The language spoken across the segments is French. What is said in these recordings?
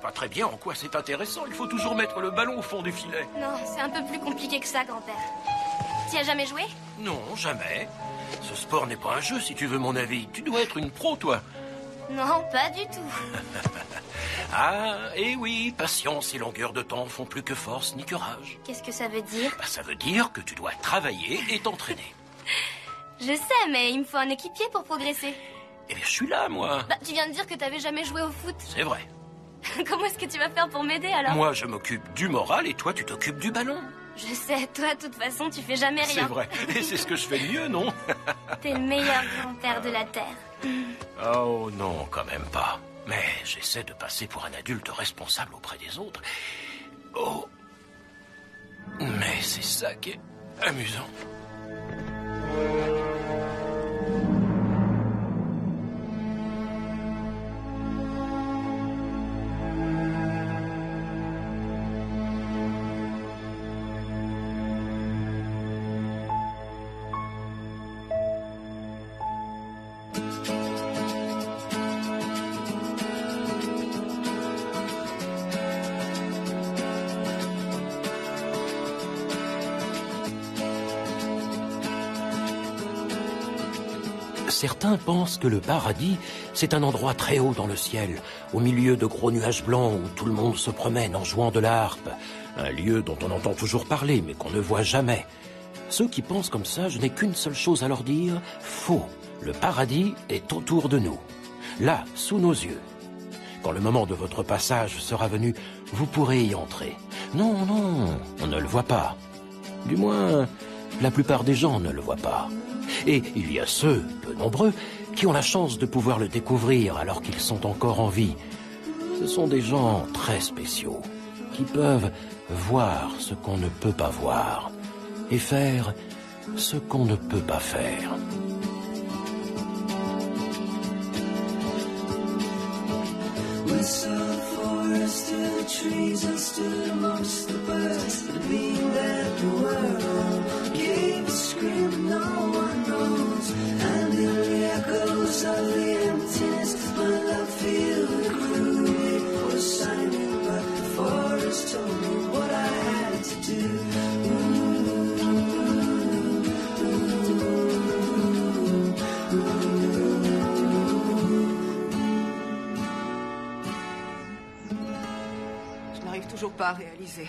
pas très bien en quoi c'est intéressant. Il faut toujours mettre le ballon au fond du filet. Non, c'est un peu plus compliqué que ça, grand-père. Tu as jamais joué? Non, jamais. Ce sport n'est pas un jeu, si tu veux mon avis. Tu dois être une pro, toi. Non, pas du tout. Ah, et oui, patience et longueur de temps font plus que force ni que rage. Qu'est-ce que ça veut dire? Bah, ça veut dire que tu dois travailler et t'entraîner. Je sais, mais il me faut un équipier pour progresser. Eh bien, je suis là, moi. Bah, tu viens de dire que t'avais jamais joué au foot. C'est vrai. Comment est-ce que tu vas faire pour m'aider, alors? Moi, je m'occupe du moral et toi, tu t'occupes du ballon. Je sais, toi, de toute façon, tu fais jamais rien. C'est vrai. Et c'est ce que je fais de mieux, non? T'es le meilleur grand-père de la Terre. Oh non, quand même pas. Mais j'essaie de passer pour un adulte responsable auprès des autres. Oh. Mais c'est ça qui est amusant. Certains pensent que le paradis, c'est un endroit très haut dans le ciel, au milieu de gros nuages blancs où tout le monde se promène en jouant de la harpe. Un lieu dont on entend toujours parler, mais qu'on ne voit jamais. Ceux qui pensent comme ça, je n'ai qu'une seule chose à leur dire, faux. Le paradis est autour de nous, là, sous nos yeux. Quand le moment de votre passage sera venu, vous pourrez y entrer. Non, non, on ne le voit pas. Du moins, la plupart des gens ne le voient pas. Et il y a ceux, peu nombreux, qui ont la chance de pouvoir le découvrir alors qu'ils sont encore en vie. Ce sont des gens très spéciaux, qui peuvent voir ce qu'on ne peut pas voir et faire ce qu'on ne peut pas faire. We saw the forest to the trees and stood amongst the birds, believing that the world gave a scream no one knows, and in the echoes of the emptiness my love field grew. It was silent, but the forest told me what I had to do. Toujours pas à réaliser.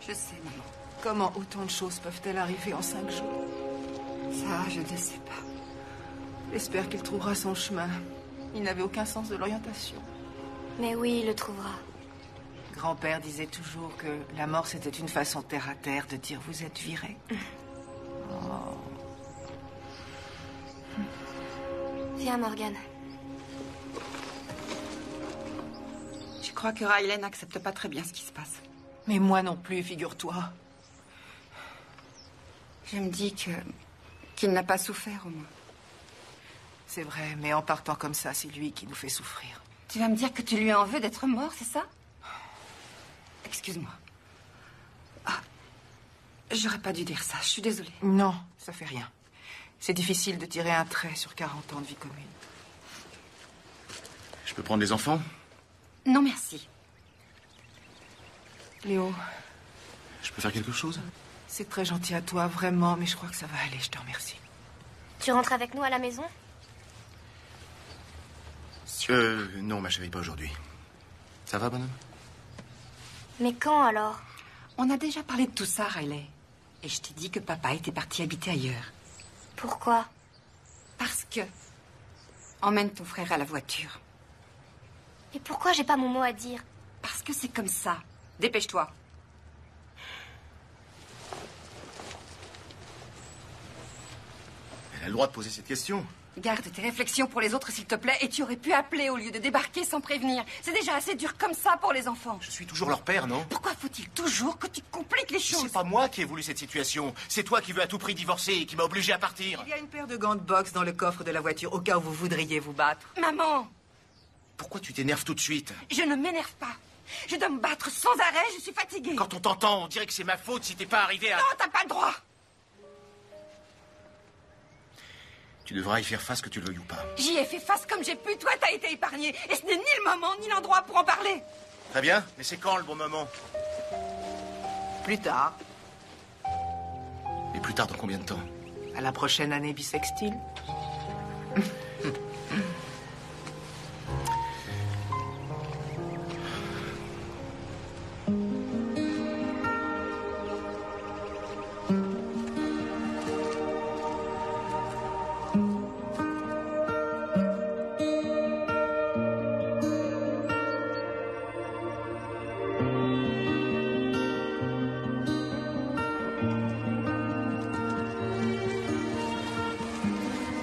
Je sais, maman. Comment autant de choses peuvent-elles arriver en 5 jours? Ça, je ne sais pas. J'espère qu'il trouvera son chemin. Il n'avait aucun sens de l'orientation. Mais oui, il le trouvera. Grand-père disait toujours que la mort, c'était une façon terre à terre de dire vous êtes viré. Oh. Viens, Morgan. Je crois que Riley n'accepte pas très bien ce qui se passe. Mais moi non plus, figure-toi. Je me dis qu'il n'a pas souffert, au moins. C'est vrai, mais en partant comme ça, c'est lui qui nous fait souffrir. Tu vas me dire que tu lui en veux d'être mort, c'est ça? Excuse-moi. Ah, j'aurais pas dû dire ça, je suis désolée. Non, ça fait rien. C'est difficile de tirer un trait sur 40 ans de vie commune. Je peux prendre les enfants? Non, merci. Léo, Je peux faire quelque chose? c'est très gentil à toi, vraiment, mais je crois que ça va aller, je te remercie. Tu rentres avec nous à la maison? Non, ma chérie, pas aujourd'hui. Ça va, bonhomme? Mais quand, alors? On a déjà parlé de tout ça, Riley. Et je t'ai dit que papa était parti habiter ailleurs. Pourquoi? Parce que... Emmène ton frère à la voiture. Et pourquoi j'ai pas mon mot à dire? Parce que c'est comme ça. Dépêche-toi. Elle a le droit de poser cette question. Garde tes réflexions pour les autres, s'il te plaît, et tu aurais pu appeler au lieu de débarquer sans prévenir. C'est déjà assez dur comme ça pour les enfants. Je suis toujours leur père, non? Pourquoi faut-il toujours que tu compliques les choses? C'est pas moi qui ai voulu cette situation. C'est toi qui veux à tout prix divorcer et qui m'a obligé à partir. Il y a une paire de gants de boxe dans le coffre de la voiture, au cas où vous voudriez vous battre. Maman! Pourquoi tu t'énerves tout de suite? Je ne m'énerve pas. Je dois me battre sans arrêt, je suis fatiguée. Quand on t'entend, on dirait que c'est ma faute si t'es pas arrivé à... Non, t'as pas le droit. Tu devras y faire face que tu le veuilles ou pas. J'y ai fait face comme j'ai pu, toi t'as été épargné. Et ce n'est ni le moment ni l'endroit pour en parler. Très bien, mais c'est quand le bon moment? Plus tard, Et plus tard, dans combien de temps? à la prochaine année bissextile.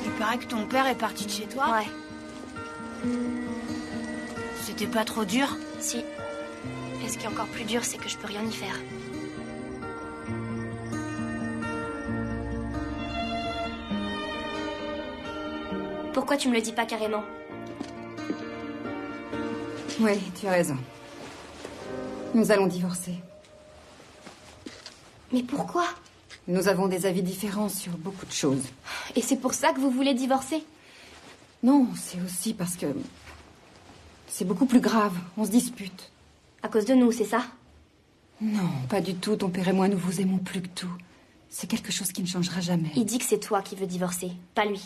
Il paraît que ton père est parti de chez toi. Ouais, C'était pas trop dur? si. Et ce qui est encore plus dur, c'est que je peux rien y faire. Pourquoi tu me le dis pas carrément? Oui, tu as raison. Nous allons divorcer. Mais pourquoi? Nous avons des avis différents sur beaucoup de choses. Et c'est pour ça que vous voulez divorcer? Non, c'est aussi parce que... c'est beaucoup plus grave. On se dispute. À cause de nous, c'est ça? Non, pas du tout. Ton père et moi, nous vous aimons plus que tout. C'est quelque chose qui ne changera jamais. Il dit que c'est toi qui veux divorcer, pas lui.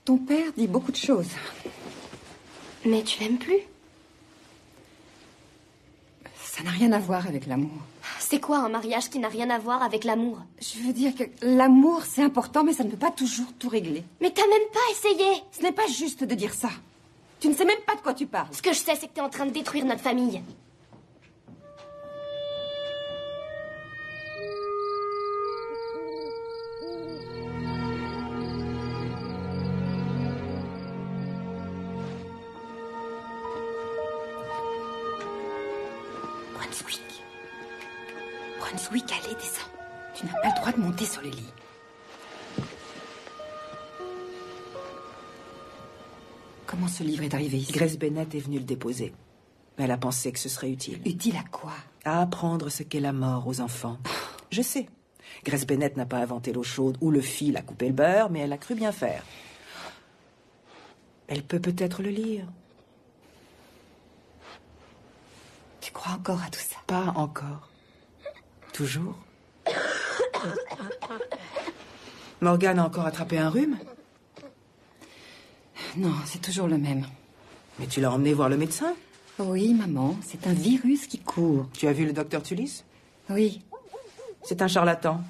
Ton père dit beaucoup de choses. Mais tu l'aimes plus? Ça n'a rien à voir avec l'amour. C'est quoi un mariage qui n'a rien à voir avec l'amour? Je veux dire que l'amour, c'est important, mais ça ne peut pas toujours tout régler. Mais t'as même pas essayé! Ce n'est pas juste de dire ça. Tu ne sais même pas de quoi tu parles. Ce que je sais, c'est que t'es en train de détruire notre famille. Brunswick. Brunswick, allez, descends. Tu n'as pas le droit de monter sur le lit. Comment ce livre est arrivé ici? Grace Bennett est venue le déposer. Elle a pensé que ce serait utile. Utile à quoi? À apprendre ce qu'est la mort aux enfants. Je sais. Grace Bennett n'a pas inventé l'eau chaude ou le fil à couper le beurre, mais elle a cru bien faire. Elle peut peut-être le lire. Tu crois encore à tout ça? Pas encore. Toujours. Morgane a encore attrapé un rhume? Non, c'est toujours le même. Mais tu l'as emmené voir le médecin? Oui, maman, c'est un virus qui court. Tu as vu le docteur Tullis? Oui. C'est un charlatan.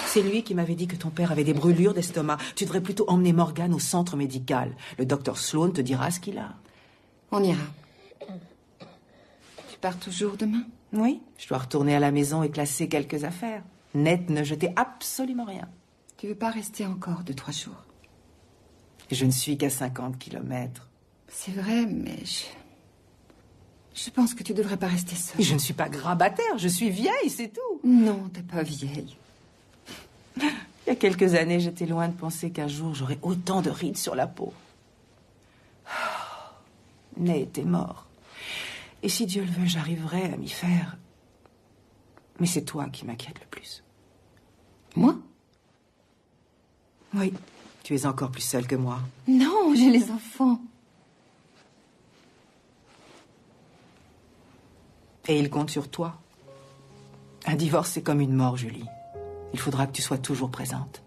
C'est lui qui m'avait dit que ton père avait des brûlures d'estomac. Tu devrais plutôt emmener Morgane au centre médical. Le docteur Sloan te dira ce qu'il a. On ira. Tu pars toujours demain? Oui, je dois retourner à la maison et classer quelques affaires. Ned ne jetait absolument rien. Tu veux pas rester encore 2-3 jours? Je ne suis qu'à 50 kilomètres. C'est vrai, mais je pense que tu devrais pas rester seule. Je ne suis pas grabataire, je suis vieille, c'est tout. Non, t'es pas vieille. Il y a quelques années, j'étais loin de penser qu'un jour, j'aurais autant de rides sur la peau. Ned était mort. Et si Dieu le veut, j'arriverai à m'y faire. Mais c'est toi qui m'inquiète le plus. Moi? Oui, tu es encore plus seule que moi. Non, j'ai les enfants. Et il compte sur toi. Un divorce, c'est comme une mort, Julie. Il faudra que tu sois toujours présente.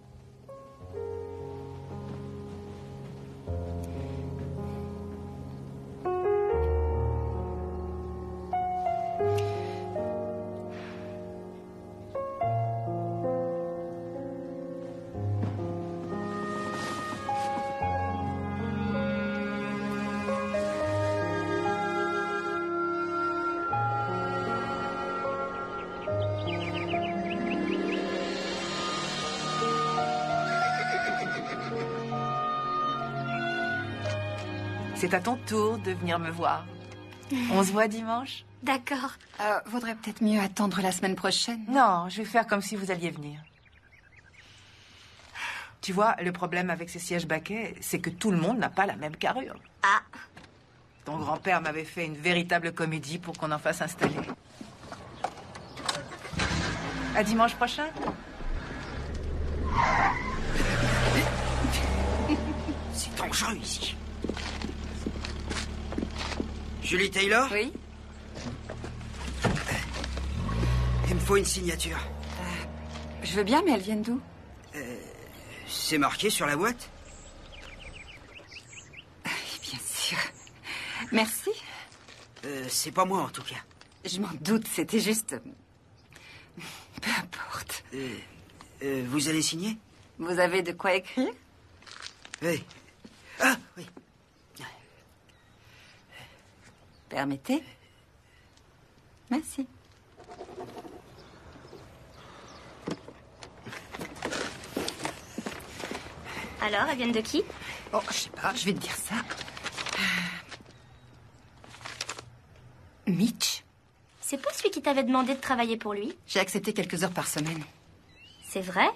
C'est à ton tour de venir me voir. On se voit dimanche? D'accord. Vaudrait peut-être mieux attendre la semaine prochaine. Non, je vais faire comme si vous alliez venir. Tu vois, le problème avec ces sièges baquets, c'est que tout le monde n'a pas la même carrure. Ah. Ton grand-père m'avait fait une véritable comédie pour qu'on en fasse installer. À dimanche prochain. C'est dangereux ici. Julie Taylor? Oui? faut une signature. Je veux bien, mais elles viennent d'où? C'est marqué sur la boîte? Bien sûr. Merci. C'est pas moi, en tout cas. Je m'en doute, c'était juste... Peu importe. Vous allez signer? Vous avez de quoi écrire? Oui. Ah, oui. Permettez? Merci. Alors, elles viennent de qui? Oh, je sais pas, je vais te dire ça. Mitch. C'est pas celui qui t'avait demandé de travailler pour lui? J'ai accepté quelques heures par semaine. C'est vrai?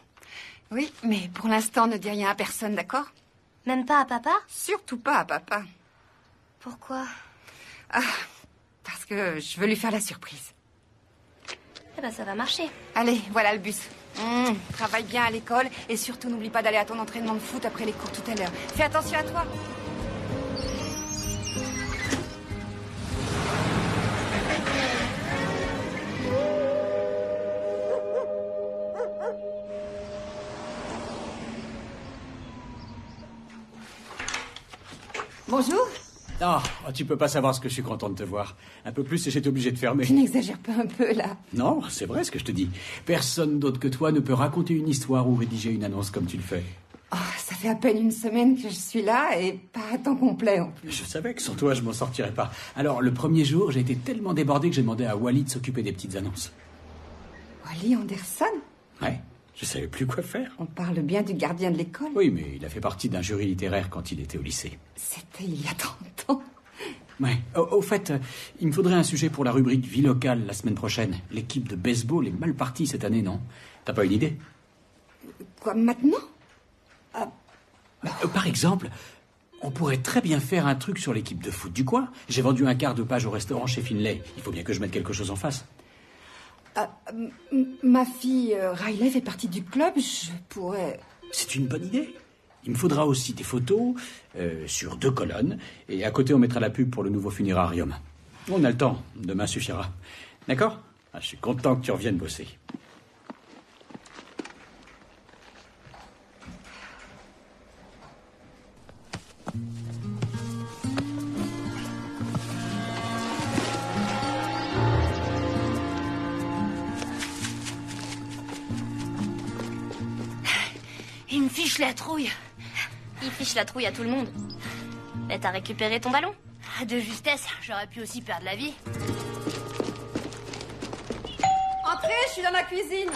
Oui, mais pour l'instant, ne dis rien à personne, d'accord? Même pas à papa? Surtout pas à papa. Pourquoi? Parce que je veux lui faire la surprise. Eh ben, ça va marcher. Allez, voilà le bus. Travaille bien à l'école et surtout n'oublie pas d'aller à ton entraînement de foot après les cours tout à l'heure. Fais attention à toi. Bonjour. Oh, tu peux pas savoir ce que je suis content de te voir. Un peu plus et j'étais obligé de fermer. Tu n'exagères pas un peu, là? Non, c'est vrai ce que je te dis. Personne d'autre que toi ne peut raconter une histoire ou rédiger une annonce comme tu le fais. Oh, ça fait à peine une semaine que je suis là et pas à temps complet en plus. Je savais que sans toi, je m'en sortirais pas. Alors, le premier jour, j'ai été tellement débordé que j'ai demandé à Wally de s'occuper des petites annonces. Wally Anderson? Ouais, je savais plus quoi faire. On parle bien du gardien de l'école? Oui, mais il a fait partie d'un jury littéraire quand il était au lycée. C'était il y a 30 ans. Ouais. Au fait, il me faudrait un sujet pour la rubrique vie locale la semaine prochaine. L'équipe de baseball est mal partie cette année, non? T'as pas une idée? Quoi, maintenant? Par exemple, on pourrait très bien faire un truc sur l'équipe de foot du coin. J'ai vendu un quart de page au restaurant chez Finlay. Il faut bien que je mette quelque chose en face. Ma fille Riley fait partie du club. Je pourrais... C'est une bonne idée. Il me faudra aussi des photos sur 2 colonnes. Et à côté, on mettra la pub pour le nouveau funérarium. On a le temps. Demain suffira. D'accord? Je suis content que tu reviennes bosser. Il me fiche la trouille. Il fiche la trouille à tout le monde. Mais t'as récupéré ton ballon? De justesse, j'aurais pu aussi perdre la vie. Entrez, je suis dans ma cuisine.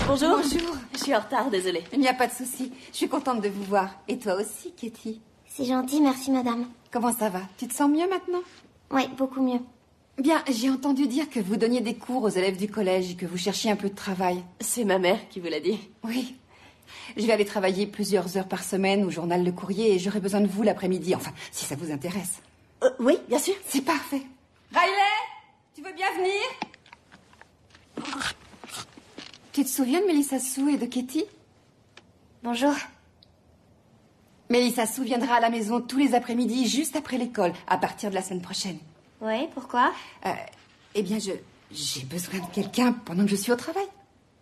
Bonjour. Bonjour. Je suis en retard, désolée. Il n'y a pas de souci. Je suis contente de vous voir. Et toi aussi, Katie. C'est gentil, merci madame. Comment ça va? Tu te sens mieux maintenant? Oui, beaucoup mieux. Bien, j'ai entendu dire que vous donniez des cours aux élèves du collège et que vous cherchiez un peu de travail. C'est ma mère qui vous l'a dit. Oui. Je vais aller travailler plusieurs heures par semaine au journal Le Courrier et j'aurai besoin de vous l'après-midi. Enfin, si ça vous intéresse. Oui, bien sûr. C'est parfait. Riley, tu veux bien venir? Tu te souviens de Mélissa Sue et de Katie? Bonjour. Mélissa Sue viendra à la maison tous les après-midi, juste après l'école, à partir de la semaine prochaine. Oui, pourquoi? Eh bien, j'ai besoin de quelqu'un pendant que je suis au travail.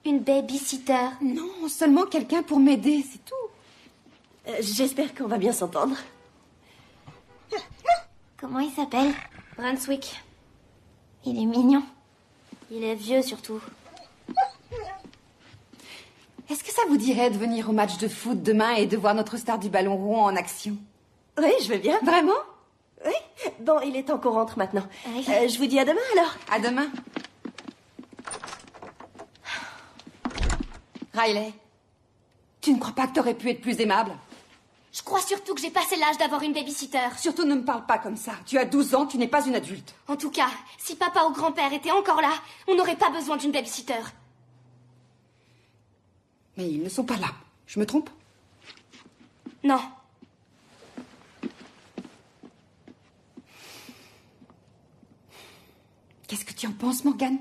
Une babysitter? Non, seulement quelqu'un pour m'aider, c'est tout. J'espère qu'on va bien s'entendre. Comment il s'appelle? Brunswick. Il est mignon. Il est vieux surtout. Est-ce que ça vous dirait de venir au match de foot demain et de voir notre star du ballon rond en action? Oui, je veux bien. Vraiment? Oui. Bon, il est temps qu'on rentre maintenant. Oui. Je vous dis à demain alors. À demain. Riley, tu ne crois pas que t'aurais pu être plus aimable? Je crois surtout que j'ai passé l'âge d'avoir une babysitter. Surtout ne me parle pas comme ça. Tu as 12 ans, tu n'es pas une adulte. En tout cas, si papa ou grand-père étaient encore là, on n'aurait pas besoin d'une babysitter. Mais ils ne sont pas là. Je me trompe? Non. Qu'est-ce que tu en penses, Morgane?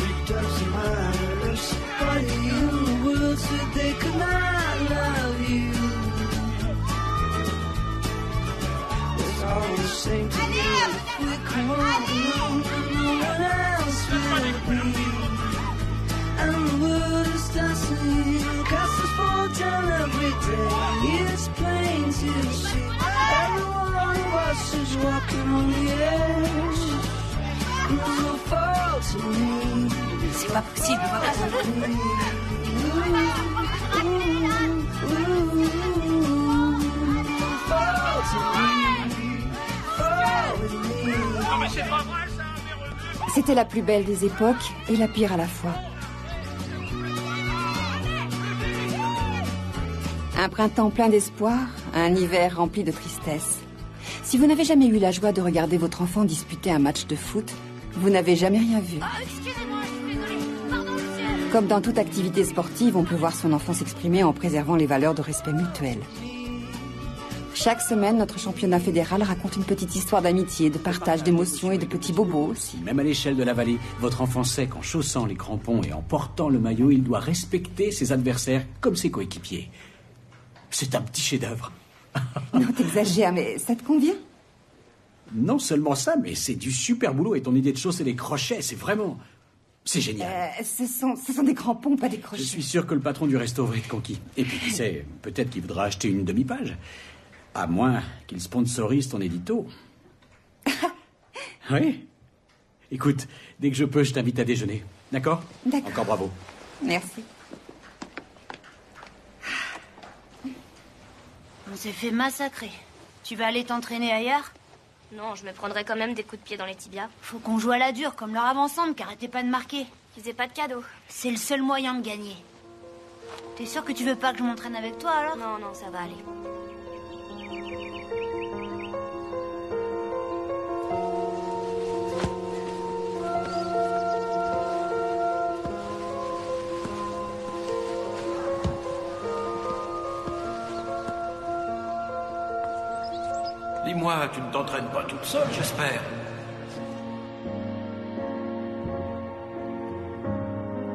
It doesn't matter, somebody you will answered they could not love you. It's all the same to me. If we come alone, no one else will be. And the world is dancing, castles fall down every day. It's plain to see every one of us is walking on the edge. No fault to me. C'est pas possible, on va pas s'en C'était la plus belle des époques et la pire à la fois. Un printemps plein d'espoir, un hiver rempli de tristesse. Si vous n'avez jamais eu la joie de regarder votre enfant disputer un match de foot, vous n'avez jamais rien vu. Excusez-moi, je suis désolée. Pardon, monsieur. Comme dans toute activité sportive, on peut voir son enfant s'exprimer en préservant les valeurs de respect mutuel. Chaque semaine, notre championnat fédéral raconte une petite histoire d'amitié, de partage d'émotions et de petits bobos aussi. Même à l'échelle de la vallée, votre enfant sait qu'en chaussant les crampons et en portant le maillot, il doit respecter ses adversaires comme ses coéquipiers. C'est un petit chef-d'œuvre. Non, t'exagères, mais ça te convient? Non seulement ça, mais c'est du super boulot et ton idée de chausser les crochets, c'est vraiment... C'est génial. Ce sont des crampons, pas des crochets. Je suis sûr que le patron du resto va être conquis. Et puis, qui sait, peut-être qu'il voudra acheter une demi-page. À moins qu'il sponsorise ton édito. Oui. Écoute, dès que je peux, je t'invite à déjeuner. D'accord? D'accord. Encore bravo. Merci. On s'est fait massacrer. Tu vas aller t'entraîner ailleurs? Non, je me prendrai quand même des coups de pied dans les tibias. Faut qu'on joue à la dure, comme leur avant-centre, qu'arrêtez pas de marquer. Ils faisaient pas de cadeaux. C'est le seul moyen de gagner. T'es sûr que tu veux pas que je m'entraîne avec toi, alors? Non, non, ça va aller. Dis-moi, tu ne t'entraînes pas toute seule, j'espère.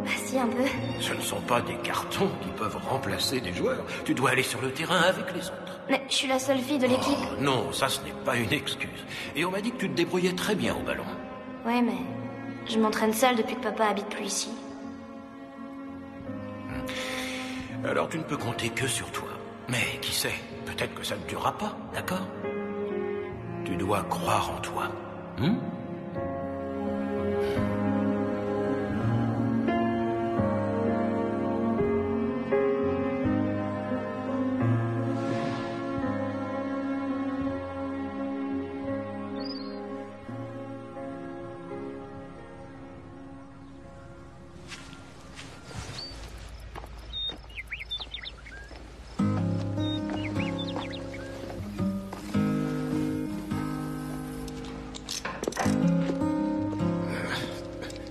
Bah si, un peu. Ce ne sont pas des cartons qui peuvent remplacer des joueurs. Tu dois aller sur le terrain avec les autres. Mais je suis la seule fille de l'équipe. Oh, non, ça ce n'est pas une excuse. Et on m'a dit que tu te débrouillais très bien au ballon. Ouais, mais je m'entraîne seule depuis que papa habite plus ici. Alors tu ne peux compter que sur toi. Mais qui sait, peut-être que ça ne durera pas, d'accord? Tu dois croire en toi.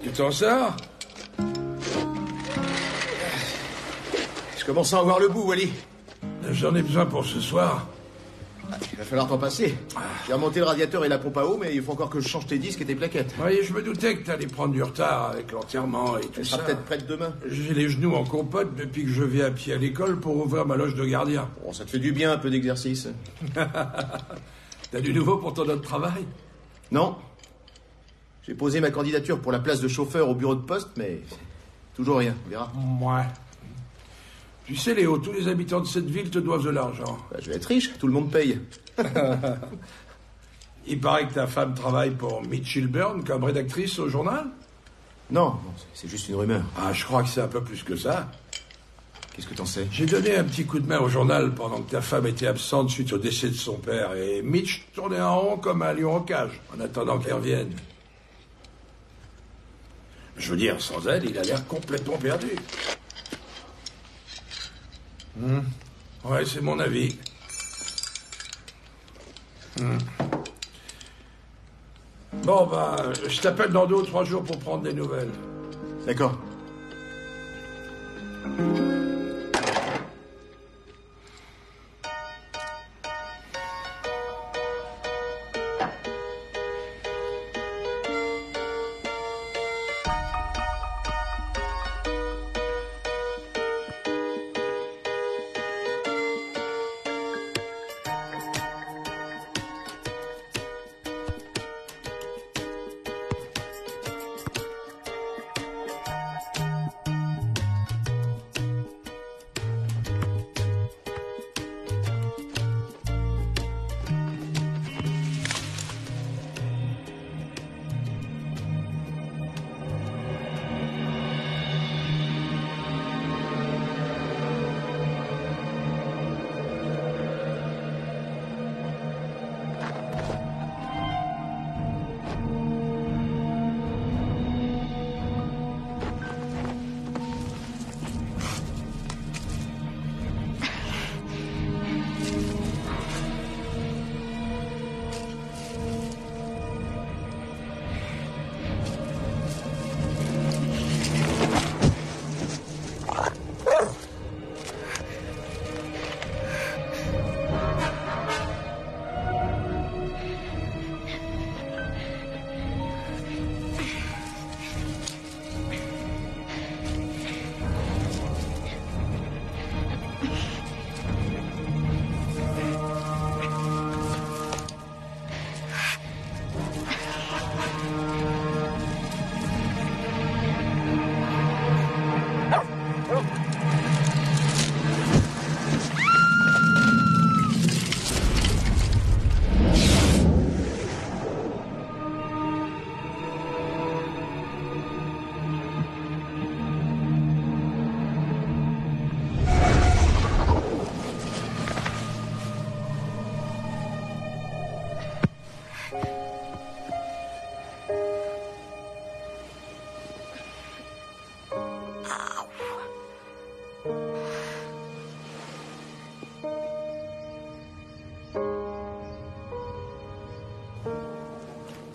Tu t'en sors? Je commence à en voir le bout, Wally. J'en ai besoin pour ce soir. Il va falloir t'en passer. J'ai remonté le radiateur et la pompe à eau, mais il faut encore que je change tes disques et tes plaquettes. Oui, je me doutais que t'allais prendre du retard avec l'enterrement et tout Tu ça. seras peut-être prête demain. J'ai les genoux en compote depuis que je vais à pied à l'école pour ouvrir ma loge de gardien. Bon, ça te fait du bien, un peu d'exercice. T'as du nouveau pour ton autre travail? Non. J'ai posé ma candidature pour la place de chauffeur au bureau de poste, mais toujours rien, on verra. Ouais. Tu sais, Léo, tous les habitants de cette ville te doivent de l'argent. Bah, je vais être riche, tout le monde paye. Il paraît que ta femme travaille pour Mitchell Byrne comme rédactrice au journal? Non, c'est juste une rumeur. Ah, je crois que c'est un peu plus que ça. Qu'est-ce que t'en sais? J'ai donné un petit coup de main au journal pendant que ta femme était absente suite au décès de son père, et Mitch tournait en rond comme un lion en cage, en attendant qu'elle revienne. Je veux dire, sans elle, il a l'air complètement perdu. Ouais, c'est mon avis. Bon, bah, je t'appelle dans 2 ou 3 jours pour prendre des nouvelles. D'accord.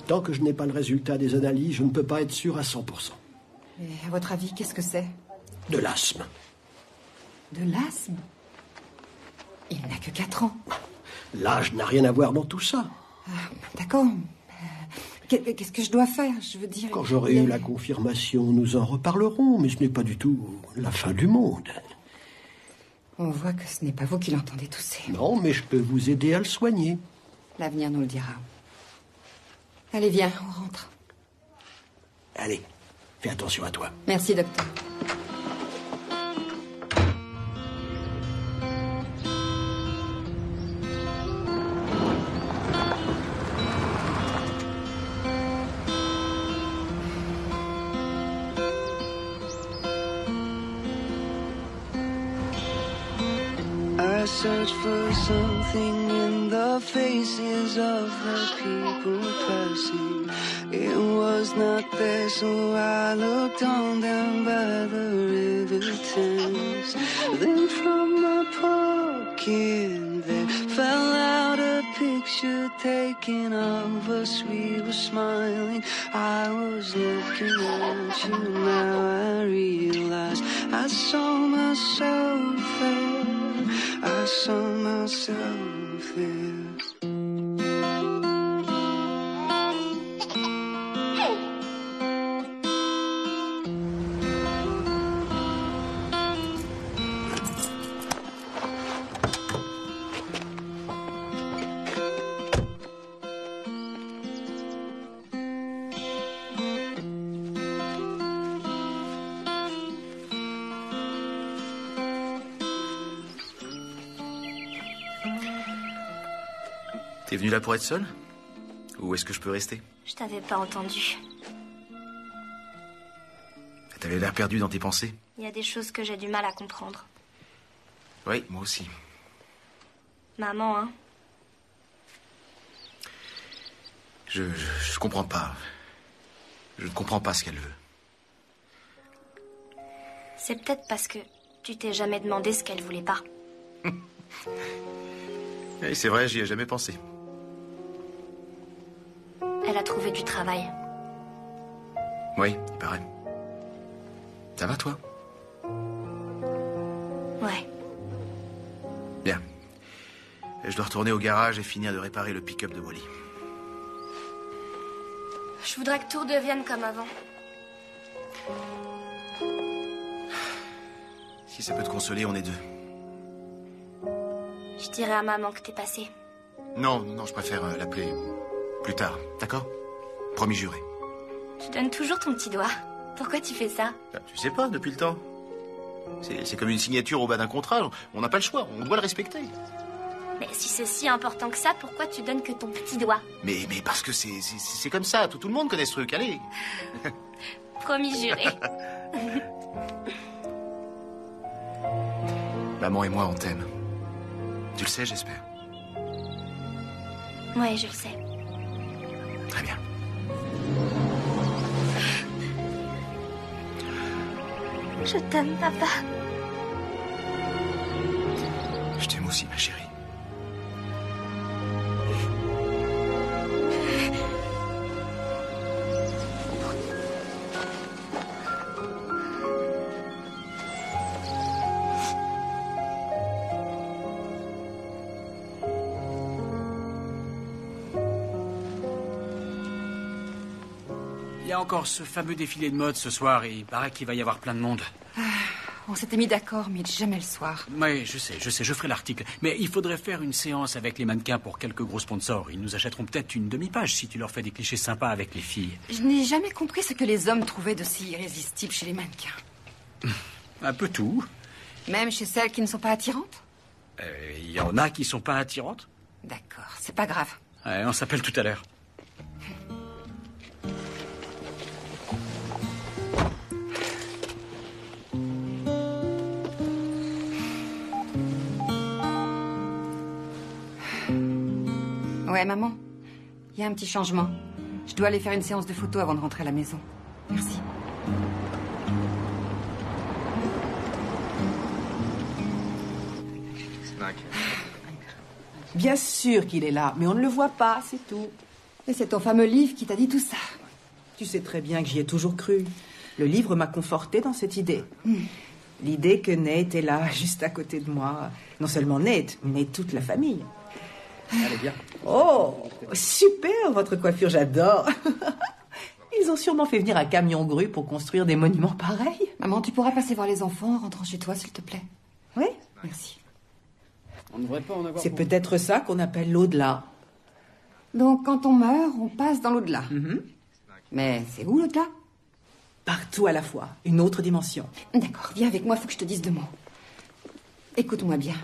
Tant que je n'ai pas le résultat des analyses, je ne peux pas être sûr à 100%. Et à votre avis, qu'est-ce que c'est? De l'asthme. De l'asthme? Il n'a que 4 ans. L'âge n'a rien à voir dans tout ça. D'accord. Qu'est-ce que je dois faire? Je veux dire... Quand j'aurai eu la confirmation, nous en reparlerons, mais ce n'est pas du tout la fin du monde. On voit que ce n'est pas vous qui l'entendez tousser. Non, mais je peux vous aider à le soigner. L'avenir nous le dira. Allez, viens, on rentre. Allez, fais attention à toi. Merci, docteur. I search for something in the faces of the people passing. It was not there, so I looked on down by the river Thames. Then from my pocket there fell out a picture taken of us. We were smiling, I was looking at you. Now I realize I saw myself there. I saw myself there. T'es venu là pour être seul? Ou est-ce que je peux rester? Je t'avais pas entendu. T'avais l'air perdu dans tes pensées. Il y a des choses que j'ai du mal à comprendre. Oui, moi aussi. Maman, hein? Je comprends pas. Je ne comprends pas ce qu'elle veut. C'est peut-être parce que tu t'es jamais demandé ce qu'elle voulait pas. Oui, c'est vrai, j'y ai jamais pensé. Elle a trouvé du travail. Oui, il paraît. Ça va, toi? Ouais. Bien. Je dois retourner au garage et finir de réparer le pick-up de Wally. Je voudrais que tout redevienne comme avant. Si ça peut te consoler, on est deux. Je dirai à maman que t'es passé. Non, je préfère l'appeler plus tard, d'accord? Promis juré. Tu donnes toujours ton petit doigt. Pourquoi tu fais ça? Tu sais pas, depuis le temps. C'est comme une signature au bas d'un contrat. On n'a pas le choix, on doit le respecter. Mais si c'est si important que ça, pourquoi tu donnes que ton petit doigt? Mais parce que c'est comme ça, tout le monde connaît ce truc, allez. Promis juré. Maman et moi, on t'aime. Tu le sais, j'espère. Ouais, je le sais. Très bien. Je t'aime, papa. Je t'aime aussi, ma chérie. Il y a encore ce fameux défilé de mode ce soir et il paraît qu'il va y avoir plein de monde. On s'était mis d'accord, mais jamais le soir. Oui, je sais, je ferai l'article. Mais il faudrait faire une séance avec les mannequins pour quelques gros sponsors. Ils nous achèteront peut-être une demi-page si tu leur fais des clichés sympas avec les filles. Je n'ai jamais compris ce que les hommes trouvaient de si irrésistible chez les mannequins. Un peu tout. Même chez celles qui ne sont pas attirantes? Il y en a qui sont pas attirantes. D'accord, c'est pas grave. Ouais, on s'appelle tout à l'heure. Ouais, maman, il y a un petit changement. Je dois aller faire une séance de photos avant de rentrer à la maison. Merci. Bien sûr qu'il est là, mais on ne le voit pas, c'est tout. Et c'est ton fameux livre qui t'a dit tout ça. Tu sais très bien que j'y ai toujours cru. Le livre m'a conforté dans cette idée. L'idée que Nate est là, juste à côté de moi. Non seulement Nate, mais toute la famille. Allez, bien. Oh, super, votre coiffure, j'adore. Ils ont sûrement fait venir un camion grue pour construire des monuments pareils. Maman, tu pourras passer voir les enfants en rentrant chez toi, s'il te plaît. Oui. Merci. On ne devrait pas en avoir. C'est peut-être ça qu'on appelle l'au-delà. Donc, quand on meurt, on passe dans l'au-delà. Mais c'est où l'au-delà? Partout à la fois, une autre dimension. D'accord, viens avec moi, faut que je te dise 2 mots. Écoute-moi bien.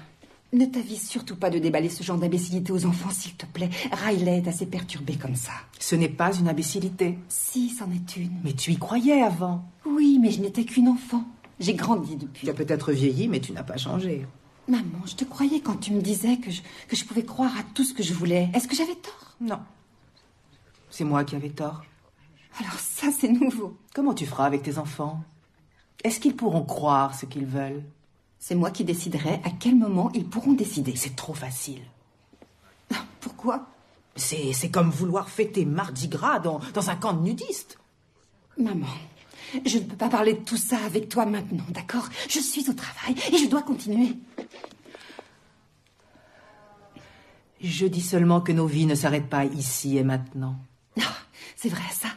Ne t'avise surtout pas de déballer ce genre d'imbécilité aux enfants, s'il te plaît. Riley est assez perturbé comme ça. Ce n'est pas une imbécilité. Si, c'en est une. Mais tu y croyais avant. Oui, mais je n'étais qu'une enfant. J'ai grandi depuis. Tu as peut-être vieilli, mais tu n'as pas changé. Maman, je te croyais quand tu me disais que je pouvais croire à tout ce que je voulais. Est-ce que j'avais tort? Non. C'est moi qui avais tort. Alors ça, c'est nouveau. Comment tu feras avec tes enfants? Est-ce qu'ils pourront croire ce qu'ils veulent? C'est moi qui déciderai à quel moment ils pourront décider. C'est trop facile. Pourquoi? C'est comme vouloir fêter Mardi Gras dans un camp de nudistes. Maman, je ne peux pas parler de tout ça avec toi maintenant, d'accord? Je suis au travail et je dois continuer. Je dis seulement que nos vies ne s'arrêtent pas ici et maintenant. C'est vrai, ça?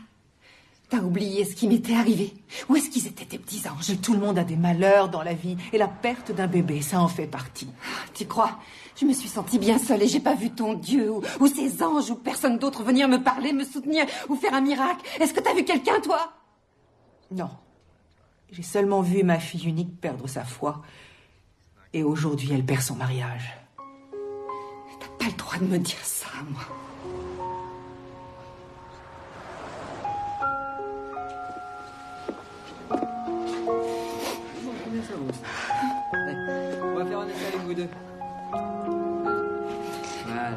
T'as oublié ce qui m'était arrivé? Où est-ce qu'ils étaient, tes petits anges? Tout le monde a des malheurs dans la vie, et la perte d'un bébé, ça en fait partie. Tu crois? Je me suis sentie bien seule et j'ai pas vu ton Dieu ou ces anges ou personne d'autre venir me parler, me soutenir ou faire un miracle. Est-ce que t'as vu quelqu'un, toi? Non. J'ai seulement vu ma fille unique perdre sa foi. Et aujourd'hui, elle perd son mariage. T'as pas le droit de me dire ça, moi. On va faire un essai avec vous deux. Voilà.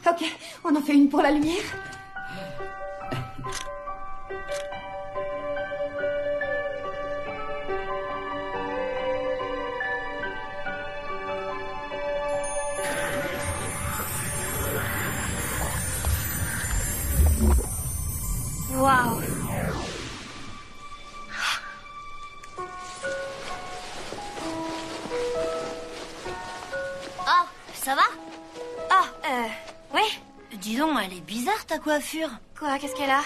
Ok, on en fait une pour la lumière. Waouh. Oh, ça va? Oui? Dis donc, elle est bizarre ta coiffure. Quoi, qu'est-ce qu'elle a?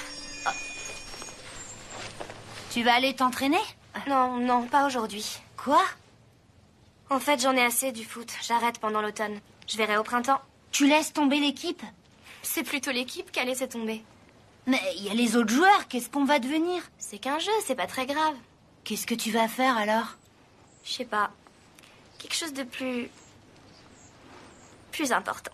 Tu vas aller t'entraîner? Non, non, pas aujourd'hui. Quoi? En fait, j'en ai assez du foot. J'arrête pendant l'automne. Je verrai au printemps. Tu laisses tomber l'équipe? C'est plutôt l'équipe qui a laissé tomber. Mais il y a les autres joueurs, qu'est-ce qu'on va devenir? C'est qu'un jeu, c'est pas très grave. Qu'est-ce que tu vas faire alors? Je sais pas. Quelque chose de plus important.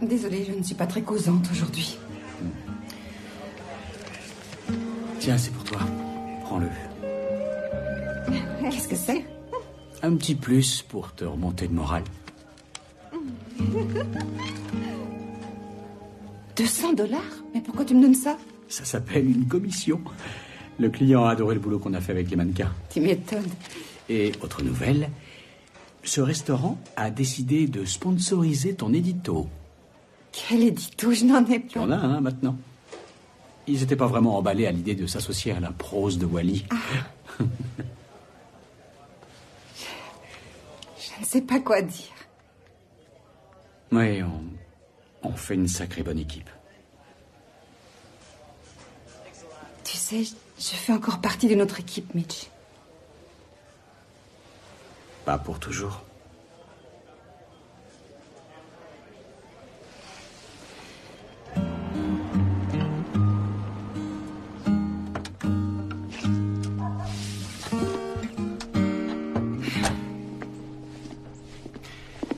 Désolée, je ne suis pas très causante aujourd'hui. Tiens, c'est pour toi. Prends-le. Qu'est-ce que c'est? Un petit plus pour te remonter le moral. $200? Mais pourquoi tu me donnes ça? Ça s'appelle une commission. Le client a adoré le boulot qu'on a fait avec les mannequins. Tu m'étonnes. Et autre nouvelle, ce restaurant a décidé de sponsoriser ton édito. Quel édito? Je n'en ai Tu pas. en as un maintenant. Ils n'étaient pas vraiment emballés à l'idée de s'associer à la prose de Wally. Je ne sais pas quoi dire. Oui, on fait une sacrée bonne équipe. Tu sais, je fais encore partie de notre équipe, Mitch. Pas pour toujours.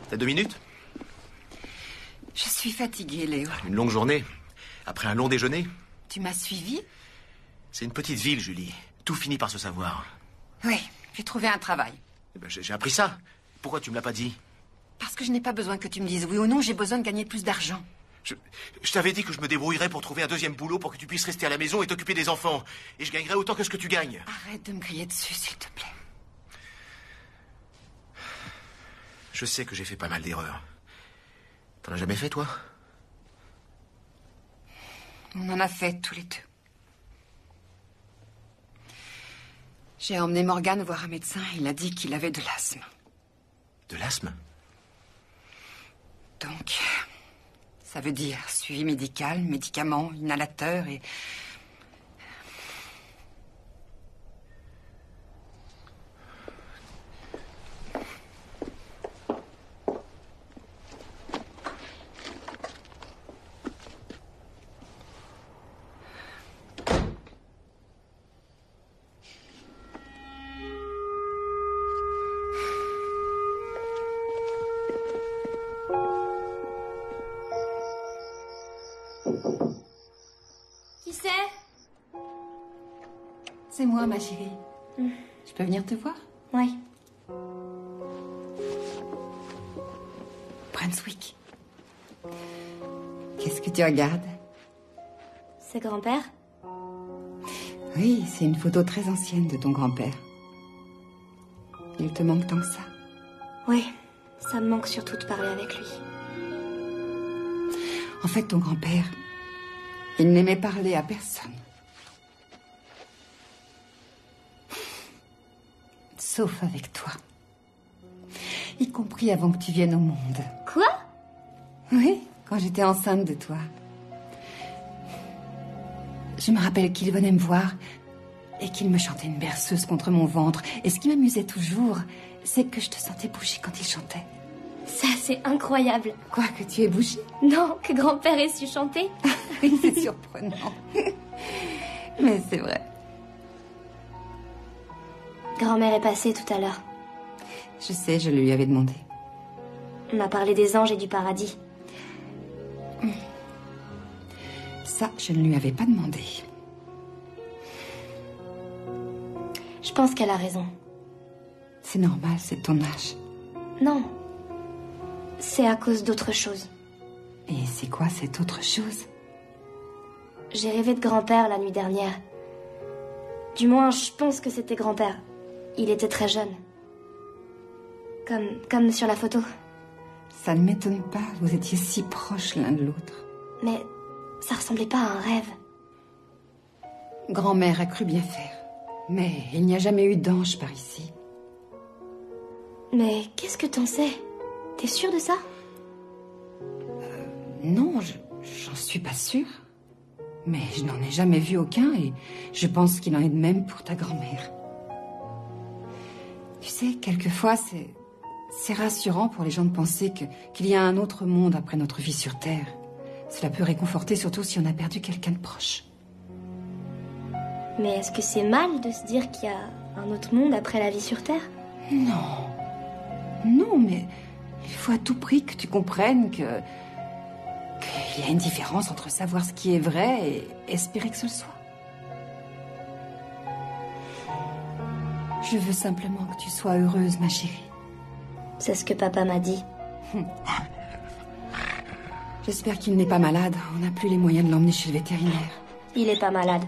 T'as 2 minutes? Je suis fatiguée, Léo. Une longue journée. Après un long déjeuner. Tu m'as suivi? C'est une petite ville, Julie. Tout finit par se savoir. Oui, j'ai trouvé un travail. Eh ben, j'ai appris ça. Pourquoi tu me l'as pas dit? Parce que je n'ai pas besoin que tu me dises oui ou non, j'ai besoin de gagner plus d'argent. Je t'avais dit que je me débrouillerais pour trouver un deuxième boulot pour que tu puisses rester à la maison et t'occuper des enfants. Et je gagnerais autant que ce que tu gagnes. Arrête de me crier dessus, s'il te plaît. Je sais que j'ai fait pas mal d'erreurs. T'en as jamais fait, toi? On en a fait tous les deux. J'ai emmené Morgan voir un médecin. Il a dit qu'il avait de l'asthme. De l'asthme? Donc, ça veut dire suivi médical, médicaments, inhalateur et... Qui c'est? C'est moi, ma chérie. Je peux venir te voir? Oui. Brunswick. Qu'est-ce que tu regardes? C'est grand-père? Oui, c'est une photo très ancienne de ton grand-père. Il te manque tant que ça? Oui, ça me manque surtout de parler avec lui. En fait, ton grand-père, il n'aimait parler à personne. Sauf avec toi. Y compris avant que tu viennes au monde. Quoi? Oui, quand j'étais enceinte de toi. Je me rappelle qu'il venait me voir et qu'il me chantait une berceuse contre mon ventre. Et ce qui m'amusait toujours, c'est que je te sentais bouger quand il chantait. Ça, c'est incroyable. Quoi, que tu aies bougé? Non, que grand-père ait su chanter. Oui, c'est surprenant. Mais c'est vrai. Grand-mère est passée tout à l'heure. Je sais, je le lui avais demandé. On a parlé des anges et du paradis. Ça, je ne lui avais pas demandé. Je pense qu'elle a raison. C'est normal, c'est ton âge. Non. C'est à cause d'autre chose. Et c'est quoi cette autre chose? J'ai rêvé de grand-père la nuit dernière. Du moins, je pense que c'était grand-père. Il était très jeune. Comme sur la photo. Ça ne m'étonne pas, vous étiez si proches l'un de l'autre. Mais ça ressemblait pas à un rêve. Grand-mère a cru bien faire. Mais il n'y a jamais eu d'ange par ici. Mais qu'est-ce que t'en sais? T'es sûre de ça? Non, j'en suis pas sûre. Mais je n'en ai jamais vu aucun et je pense qu'il en est de même pour ta grand-mère. Tu sais, quelquefois, c'est rassurant pour les gens de penser qu'il y a un autre monde après notre vie sur Terre. Cela peut réconforter, surtout si on a perdu quelqu'un de proche. Mais est-ce que c'est mal de se dire qu'il y a un autre monde après la vie sur Terre? Non. Non, mais il faut à tout prix que tu comprennes qu'il y a une différence entre savoir ce qui est vrai et espérer que ce le soit. Je veux simplement que tu sois heureuse, ma chérie. C'est ce que papa m'a dit. J'espère qu'il n'est pas malade. On n'a plus les moyens de l'emmener chez le vétérinaire. Il est pas malade.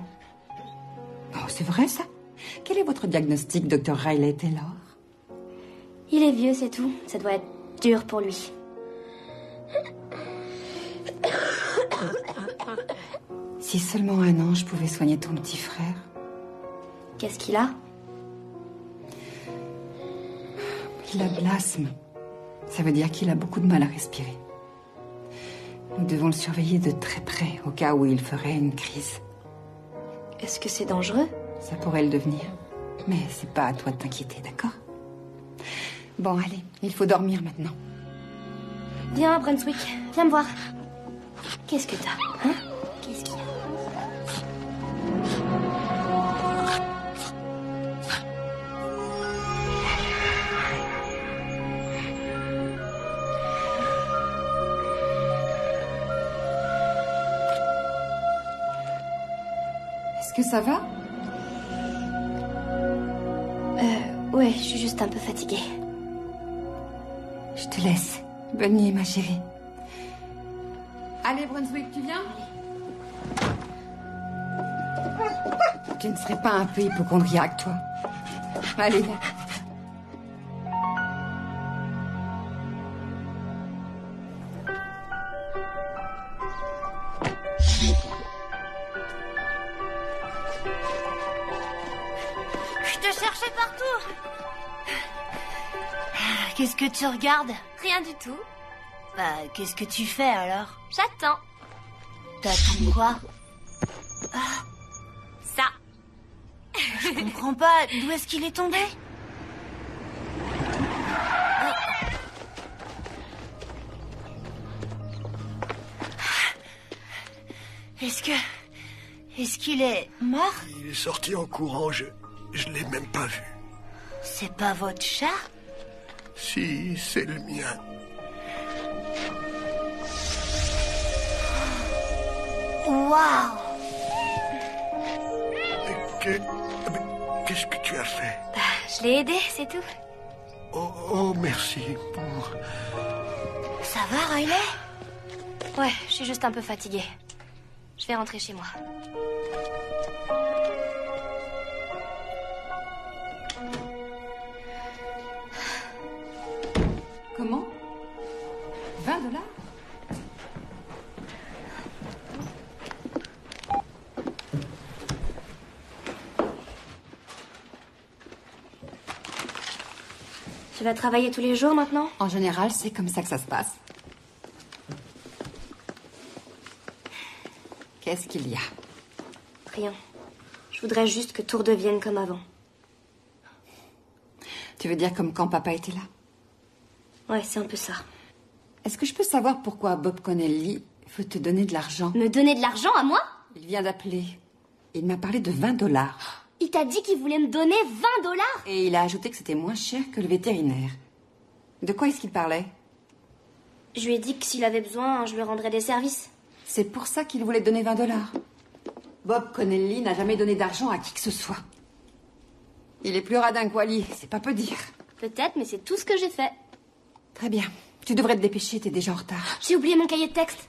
Oh, c'est vrai, ça? Quel est votre diagnostic, Dr. Riley Taylor? Il est vieux, c'est tout. Ça doit être dur pour lui. Si seulement un ange pouvait soigner ton petit frère. Qu'est-ce qu'il a? Il a de l'asthme. Ça veut dire qu'il a beaucoup de mal à respirer. Nous devons le surveiller de très près, au cas où il ferait une crise. Est-ce que c'est dangereux? Ça pourrait le devenir. Mais c'est pas à toi de t'inquiéter, d'accord? Bon, allez, il faut dormir maintenant. Viens, Brunswick, viens me voir. Qu'est-ce que t'as, hein? Qu'est-ce qu'il y a? Est-ce que ça va? Ouais, je suis juste un peu fatiguée. Je te laisse. Bonne nuit, ma chérie. Allez, Brunswick, tu viens? Tu ne serais pas un peu hypocondriaque, toi? Allez, viens. te cherchais partout. Qu'est-ce que tu regardes? Rien du tout. Bah, qu'est-ce que tu fais alors? J'attends. T'attends quoi? Ça. Je comprends pas. D'où est-ce qu'il est tombé? Est-ce qu'il est mort? Il est sorti en courant, je l'ai même pas vu. C'est pas votre chat? Si, c'est le mien. Waouh! Qu'est-ce que tu as fait? Je l'ai aidé, c'est tout. Oh, merci pour... Ça va, Riley? Ouais, je suis juste un peu fatiguée. Je vais rentrer chez moi. Comment? 20$? Tu vas travailler tous les jours maintenant? En général, c'est comme ça que ça se passe. Qu'est-ce qu'il y a? Rien. Je voudrais juste que tout redevienne comme avant. Tu veux dire comme quand papa était là? Ouais, c'est un peu ça. Est-ce que je peux savoir pourquoi Bob Connelly veut te donner de l'argent? Me donner de l'argent à moi? Il vient d'appeler. Il m'a parlé de 20$. Il t'a dit qu'il voulait me donner 20$? Et il a ajouté que c'était moins cher que le vétérinaire. De quoi est-ce qu'il parlait? Je lui ai dit que s'il avait besoin, je lui rendrais des services. C'est pour ça qu'il voulait te donner 20$. Bob Connelly n'a jamais donné d'argent à qui que ce soit. Il est plus radin que Wally, c'est pas peu dire. Peut-être, mais c'est tout ce que j'ai fait. Très bien. Tu devrais te dépêcher, t'es déjà en retard. J'ai oublié mon cahier de texte.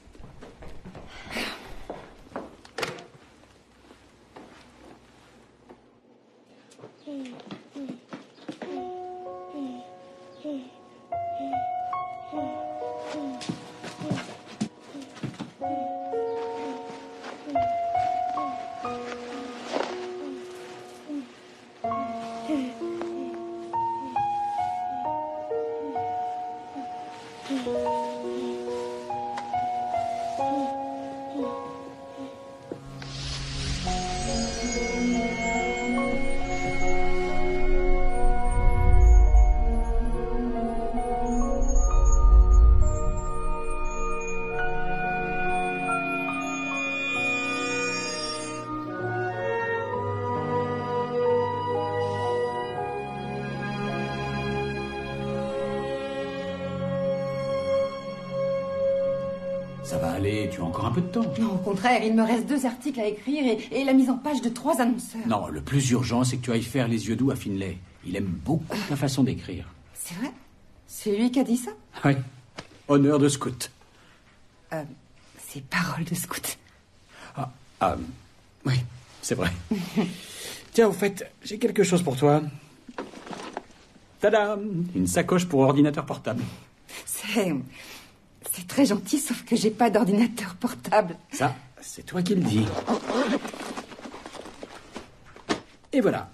Ça va aller, tu as encore un peu de temps. Non, au contraire, il me reste 2 articles à écrire et la mise en page de 3 annonceurs. Non, le plus urgent, c'est que tu ailles faire les yeux doux à Finlay. Il aime beaucoup ta façon d'écrire. C'est vrai? C'est lui qui a dit ça? Oui. Honneur de scout. C'est parole de scout. Oui, c'est vrai. Tiens, au fait, j'ai quelque chose pour toi. Tadam! Une sacoche pour ordinateur portable. C'est très gentil, sauf que j'ai pas d'ordinateur portable. Ça, c'est toi qui le dis. Et voilà.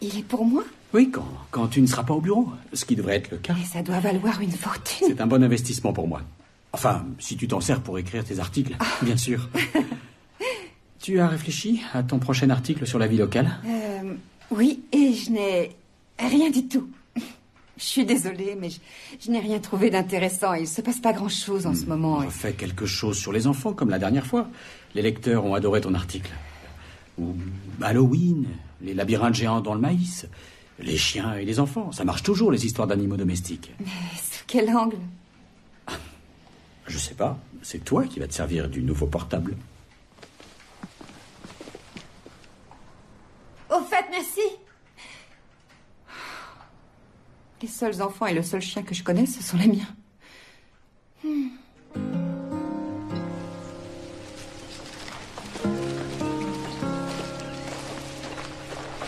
Il est pour moi? Oui, quand tu ne seras pas au bureau, ce qui devrait être le cas. Et ça doit valoir une fortune. C'est un bon investissement pour moi. Enfin, si tu t'en sers pour écrire tes articles, bien sûr. Tu as réfléchi à ton prochain article sur la vie locale? Oui, et je n'ai rien du tout. Je suis désolée, mais je n'ai rien trouvé d'intéressant. Il se passe pas grand-chose en ce moment. Fais quelque chose sur les enfants, comme la dernière fois. Les lecteurs ont adoré ton article. Ou Halloween, les labyrinthes géants dans le maïs, les chiens et les enfants. Ça marche toujours, les histoires d'animaux domestiques. Mais sous quel angle? Je sais pas. C'est toi qui vas te servir du nouveau portable. Au fait, merci. Les seuls enfants et le seul chien que je connais, ce sont les miens. Je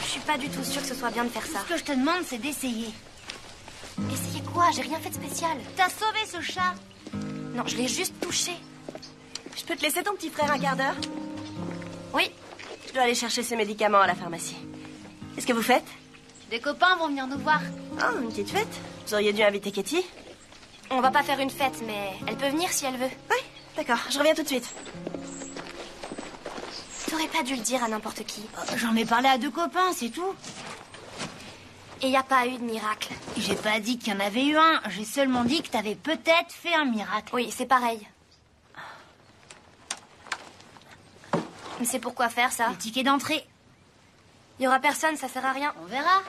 suis pas du tout sûre que ce soit bien de faire ça. Ce que je te demande, c'est d'essayer. Essayer quoi? J'ai rien fait de spécial. T'as sauvé ce chat. Non, je l'ai juste touché. Je peux te laisser ton petit frère un quart d'heure? Oui. Je dois aller chercher ses médicaments à la pharmacie. Qu'est-ce que vous faites? Des copains vont venir nous voir. Oh, une petite fête. Vous auriez dû inviter Katie. On va pas faire une fête, mais elle peut venir si elle veut. Oui, d'accord, je reviens tout de suite. T'aurais pas dû le dire à n'importe qui. J'en ai parlé à 2 copains, c'est tout. Et y a pas eu de miracle. J'ai pas dit qu'il y en avait eu un. J'ai seulement dit que t'avais peut-être fait un miracle. Oui, c'est pareil. Mais c'est pourquoi faire ça? Le ticket d'entrée. Y aura personne, ça sert à rien. On verra.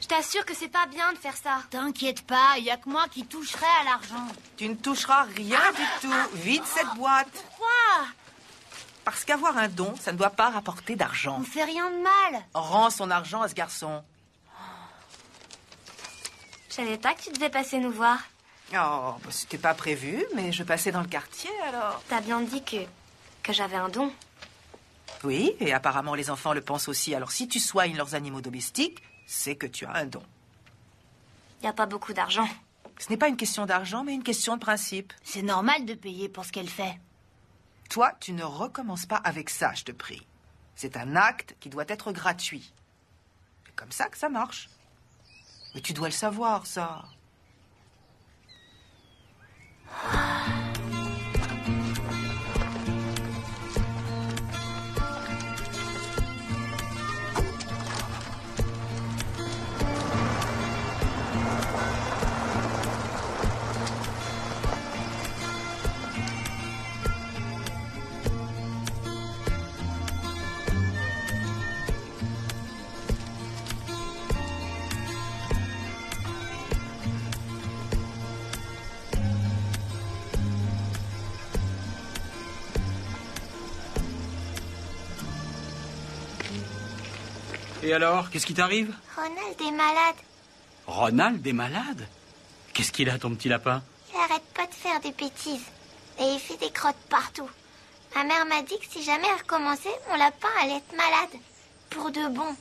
Je t'assure que c'est pas bien de faire ça. T'inquiète pas, y a que moi qui toucherai à l'argent. Tu ne toucheras rien du tout. Vide cette boîte. Pourquoi? Parce qu'avoir un don, ça ne doit pas rapporter d'argent. On fait rien de mal. Rends son argent à ce garçon. Je savais pas que tu devais passer nous voir. Oh, c'était pas prévu, mais je passais dans le quartier, alors. T'as bien dit que j'avais un don. Oui, et apparemment les enfants le pensent aussi. Alors si tu soignes leurs animaux domestiques, c'est que tu as un don. Y a pas beaucoup d'argent. Ce n'est pas une question d'argent, mais une question de principe. C'est normal de payer pour ce qu'elle fait. Toi, tu ne recommences pas avec ça, je te prie. C'est un acte qui doit être gratuit. C'est comme ça que ça marche. Mais tu dois le savoir, ça. Et alors, qu'est-ce qui t'arrive? Ronald est malade. Ronald est malade? Qu'est-ce qu'il a, ton petit lapin? Il arrête pas de faire des bêtises. Et il fait des crottes partout. Ma mère m'a dit que si jamais elle recommençait, mon lapin allait être malade. Pour de bon.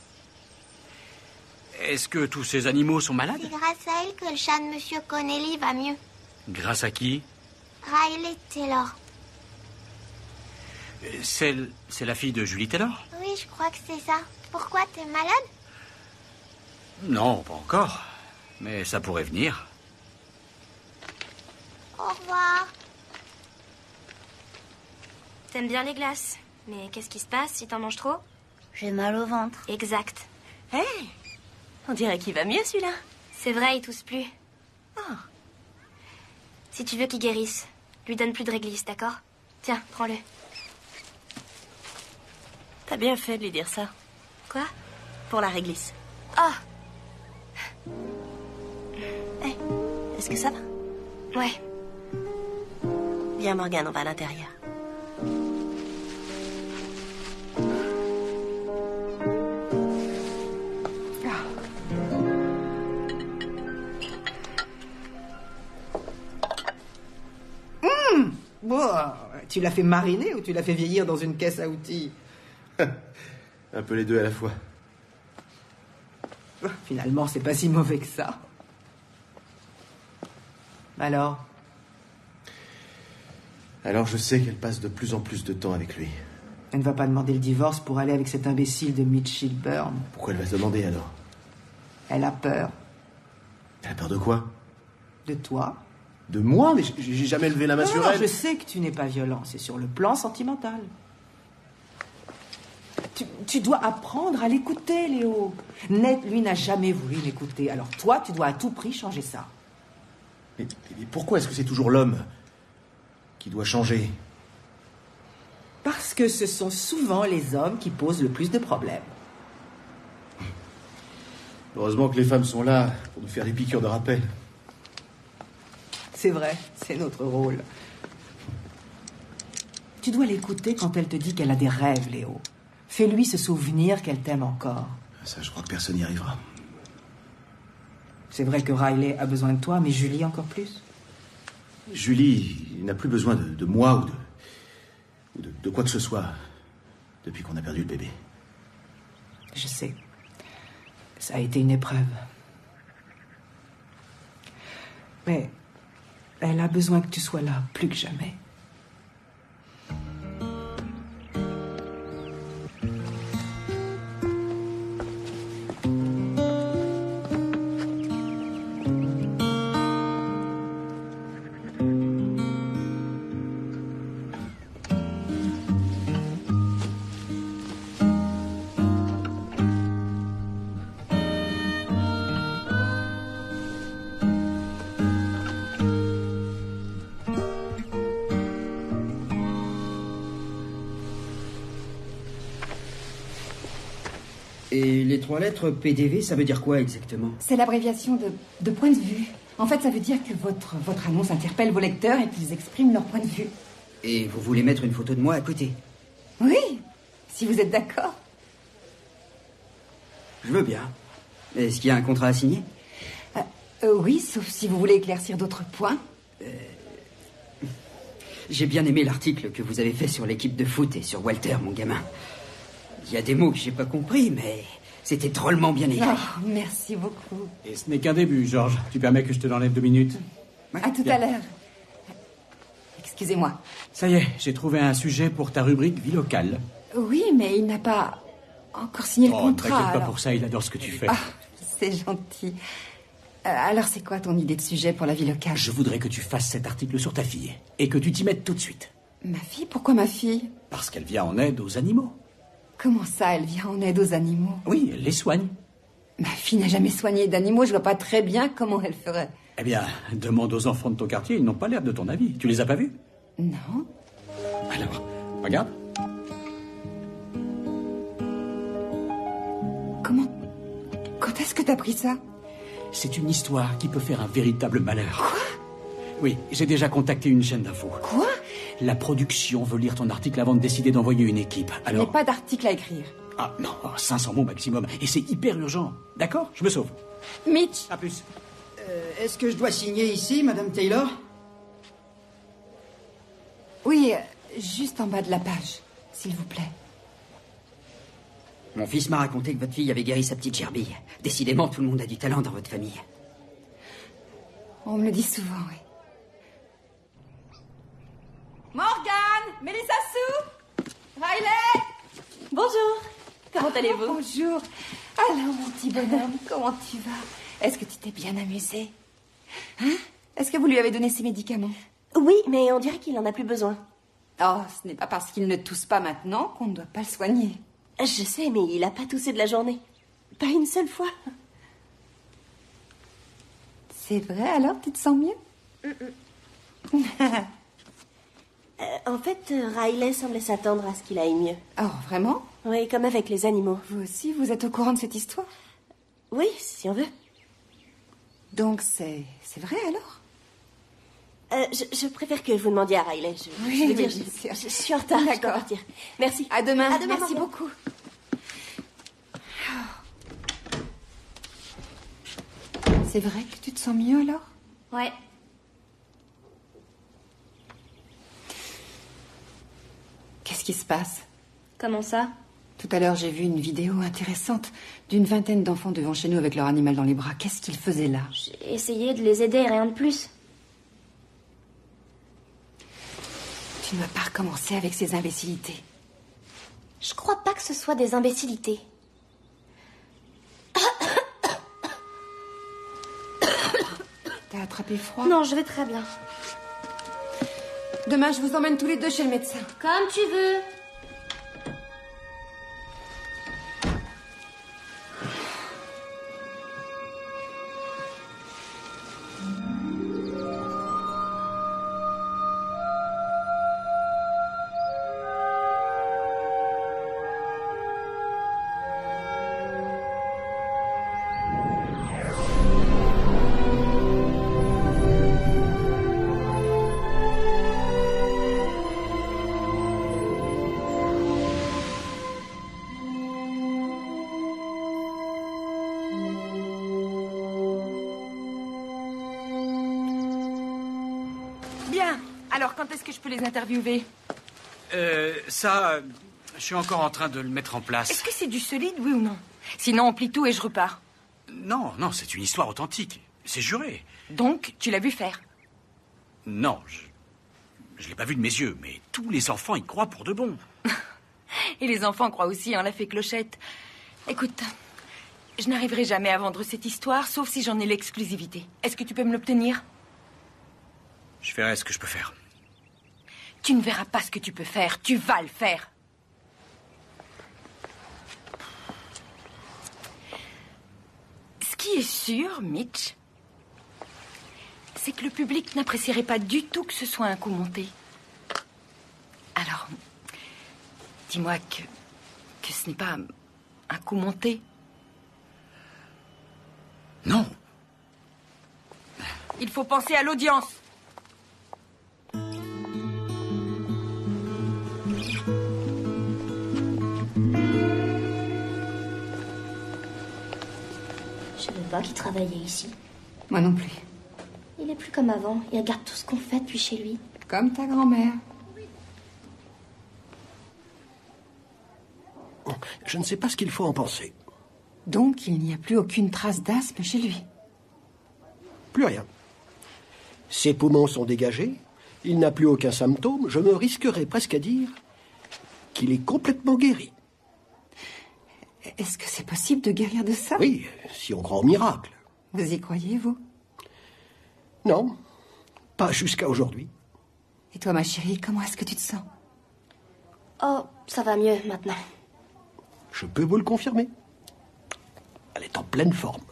Est-ce que tous ces animaux sont malades? C'est grâce à elle que le chat de Monsieur Connelly va mieux. Grâce à qui? Riley Taylor. C'est la fille de Julie Taylor? Oui, je crois que c'est ça. Pourquoi, t'es malade? Non, pas encore. Mais ça pourrait venir. Au revoir. T'aimes bien les glaces. Mais qu'est-ce qui se passe si t'en manges trop? J'ai mal au ventre. Exact. Hé, on dirait qu'il va mieux, celui-là. C'est vrai, il tousse plus. Oh. Si tu veux qu'il guérisse, lui donne plus de réglisse, d'accord? Tiens, prends-le. T'as bien fait de lui dire ça. Quoi? Pour la réglisse. Ah! Hé, est-ce que ça va? Ouais. Viens, Morgane, on va à l'intérieur. Tu l'as fait mariner ou tu l'as fait vieillir dans une caisse à outils? Un peu les deux à la fois. Finalement, c'est pas si mauvais que ça. Alors? Alors je sais qu'elle passe de plus en plus de temps avec lui. Elle ne va pas demander le divorce pour aller avec cet imbécile de Mitch Shilburn. Pourquoi elle va se demander alors? Elle a peur. Elle a peur de quoi? De toi. De moi? Mais j'ai jamais levé la main sur elle. Je sais que tu n'es pas violent, c'est sur le plan sentimental. Tu dois apprendre à l'écouter, Léo. Ned, lui, n'a jamais voulu m'écouter. Alors toi, tu dois à tout prix changer ça. Mais pourquoi est-ce que c'est toujours l'homme qui doit changer? Parce que ce sont souvent les hommes qui posent le plus de problèmes. Heureusement que les femmes sont là pour nous faire des piqûres de rappel. C'est vrai, c'est notre rôle. Tu dois l'écouter quand elle te dit qu'elle a des rêves, Léo. Fais-lui se souvenir qu'elle t'aime encore. Ça, je crois que personne n'y arrivera. C'est vrai que Riley a besoin de toi, mais Julie encore plus. Julie n'a plus besoin de moi ou de quoi que ce soit depuis qu'on a perdu le bébé. Je sais. Ça a été une épreuve. Mais elle a besoin que tu sois là, plus que jamais. Et les 3 lettres PDV, ça veut dire quoi exactement? C'est l'abréviation de point de vue. En fait, ça veut dire que votre annonce interpelle vos lecteurs et qu'ils expriment leur point de vue. Et vous voulez mettre une photo de moi à côté? Oui, si vous êtes d'accord. Je veux bien. Est-ce qu'il y a un contrat à signer? Oui, sauf si vous voulez éclaircir d'autres points. J'ai bien aimé l'article que vous avez fait sur l'équipe de foot et sur Walter, mon gamin. Il y a des mots que j'ai pas compris, mais c'était drôlement bien écrit. Oh, merci beaucoup. Et ce n'est qu'un début, Georges. Tu permets que je te l'enlève 2 minutes? À tout à l'heure. Excusez-moi. Ça y est, j'ai trouvé un sujet pour ta rubrique Vie locale. Oui, mais il n'a pas encore signé le contrat. Ne t'inquiète pas alors. pour ça, il adore ce que tu fais. Ah, c'est gentil. Alors, c'est quoi ton idée de sujet pour la vie locale? Je voudrais que tu fasses cet article sur ta fille et que tu t'y mettes tout de suite. Ma fille? Pourquoi ma fille? Parce qu'elle vient en aide aux animaux. Comment ça, elle vient en aide aux animaux? Oui, elle les soigne. Ma fille n'a jamais soigné d'animaux, je vois pas très bien comment elle ferait. Eh bien, demande aux enfants de ton quartier, ils n'ont pas l'air de ton avis. Tu les as pas vus? Non. Alors, regarde. Comment? Quand est-ce que t'as pris ça? C'est une histoire qui peut faire un véritable malheur. Quoi? Oui, j'ai déjà contacté une chaîne d'infos. Quoi? La production veut lire ton article avant de décider d'envoyer une équipe. Alors... Il n'y a pas d'article à écrire. Ah non, 500 mots maximum. Et c'est hyper urgent. D'accord? Je me sauve. Mitch. À plus. Est-ce que je dois signer ici, Madame Taylor? Oui, juste en bas de la page, s'il vous plaît. Mon fils m'a raconté que votre fille avait guéri sa petite gerbille. Décidément, tout le monde a du talent dans votre famille. On me le dit souvent, oui. Morgane! Mélissa Sue! Riley! Bonjour! Comment allez-vous? Bonjour! Alors, mon petit bonhomme, comment tu vas? Est-ce que tu t'es bien amusé? Hein? Est-ce que vous lui avez donné ses médicaments? Oui, mais on dirait qu'il n'en a plus besoin. Oh, ce n'est pas parce qu'il ne tousse pas maintenant qu'on ne doit pas le soigner. Je sais, mais il n'a pas toussé de la journée. Pas une seule fois. C'est vrai, alors tu te sens mieux? En fait, Riley semblait s'attendre à ce qu'il aille mieux. Oh, vraiment? Oui, comme avec les animaux. Vous aussi, vous êtes au courant de cette histoire? Oui, si on veut. Donc c'est vrai, alors? Je préfère que vous demandiez à Riley. Je suis en retard, je dois partir. Merci. À demain. À demain, merci maman. beaucoup. C'est vrai que tu te sens mieux, alors? Ouais. Qu'est-ce qui se passe? Comment ça? Tout à l'heure, j'ai vu une vidéo intéressante d'une vingtaine d'enfants devant chez nous avec leur animal dans les bras. Qu'est-ce qu'ils faisaient là? J'ai essayé de les aider, rien de plus. Tu ne vas pas recommencer avec ces imbécilités. Je crois pas que ce soit des imbécilités. T'as attrapé froid? Non, je vais très bien. Demain, je vous emmène tous les deux chez le médecin. Comme tu veux. Bien. Alors, quand est-ce que je peux les interviewer? Ça, je suis encore en train de le mettre en place. Est-ce que c'est du solide, oui ou non? Sinon, on plie tout et je repars. Non, c'est une histoire authentique. C'est juré. Donc, tu l'as vu faire? Non, je l'ai pas vu de mes yeux, mais tous les enfants y croient pour de bon. Et les enfants croient aussi en la fée Clochette. Écoute, je n'arriverai jamais à vendre cette histoire, sauf si j'en ai l'exclusivité. Est-ce que tu peux me l'obtenir? Je ferai ce que je peux faire. Tu ne verras pas ce que tu peux faire, tu vas le faire. Ce qui est sûr, Mitch, c'est que le public n'apprécierait pas du tout que ce soit un coup monté. Alors, dis-moi que ce n'est pas un coup monté. Non. Il faut penser à l'audience. Je savais pas qu'il travaillait ici. Moi non plus. Il est plus comme avant. Il regarde tout ce qu'on fait depuis chez lui. Comme ta grand-mère. Je ne sais pas ce qu'il faut en penser. Donc, il n'y a plus aucune trace d'asthme chez lui. Plus rien. Ses poumons sont dégagés. Il n'a plus aucun symptôme. Je me risquerais presque à dire qu'il est complètement guéri. Est-ce que c'est possible de guérir de ça? Oui, si on croit au miracle. Vous y croyez, vous? Non, pas jusqu'à aujourd'hui. Et toi, ma chérie, comment est-ce que tu te sens? Oh, ça va mieux maintenant. Je peux vous le confirmer. Elle est en pleine forme.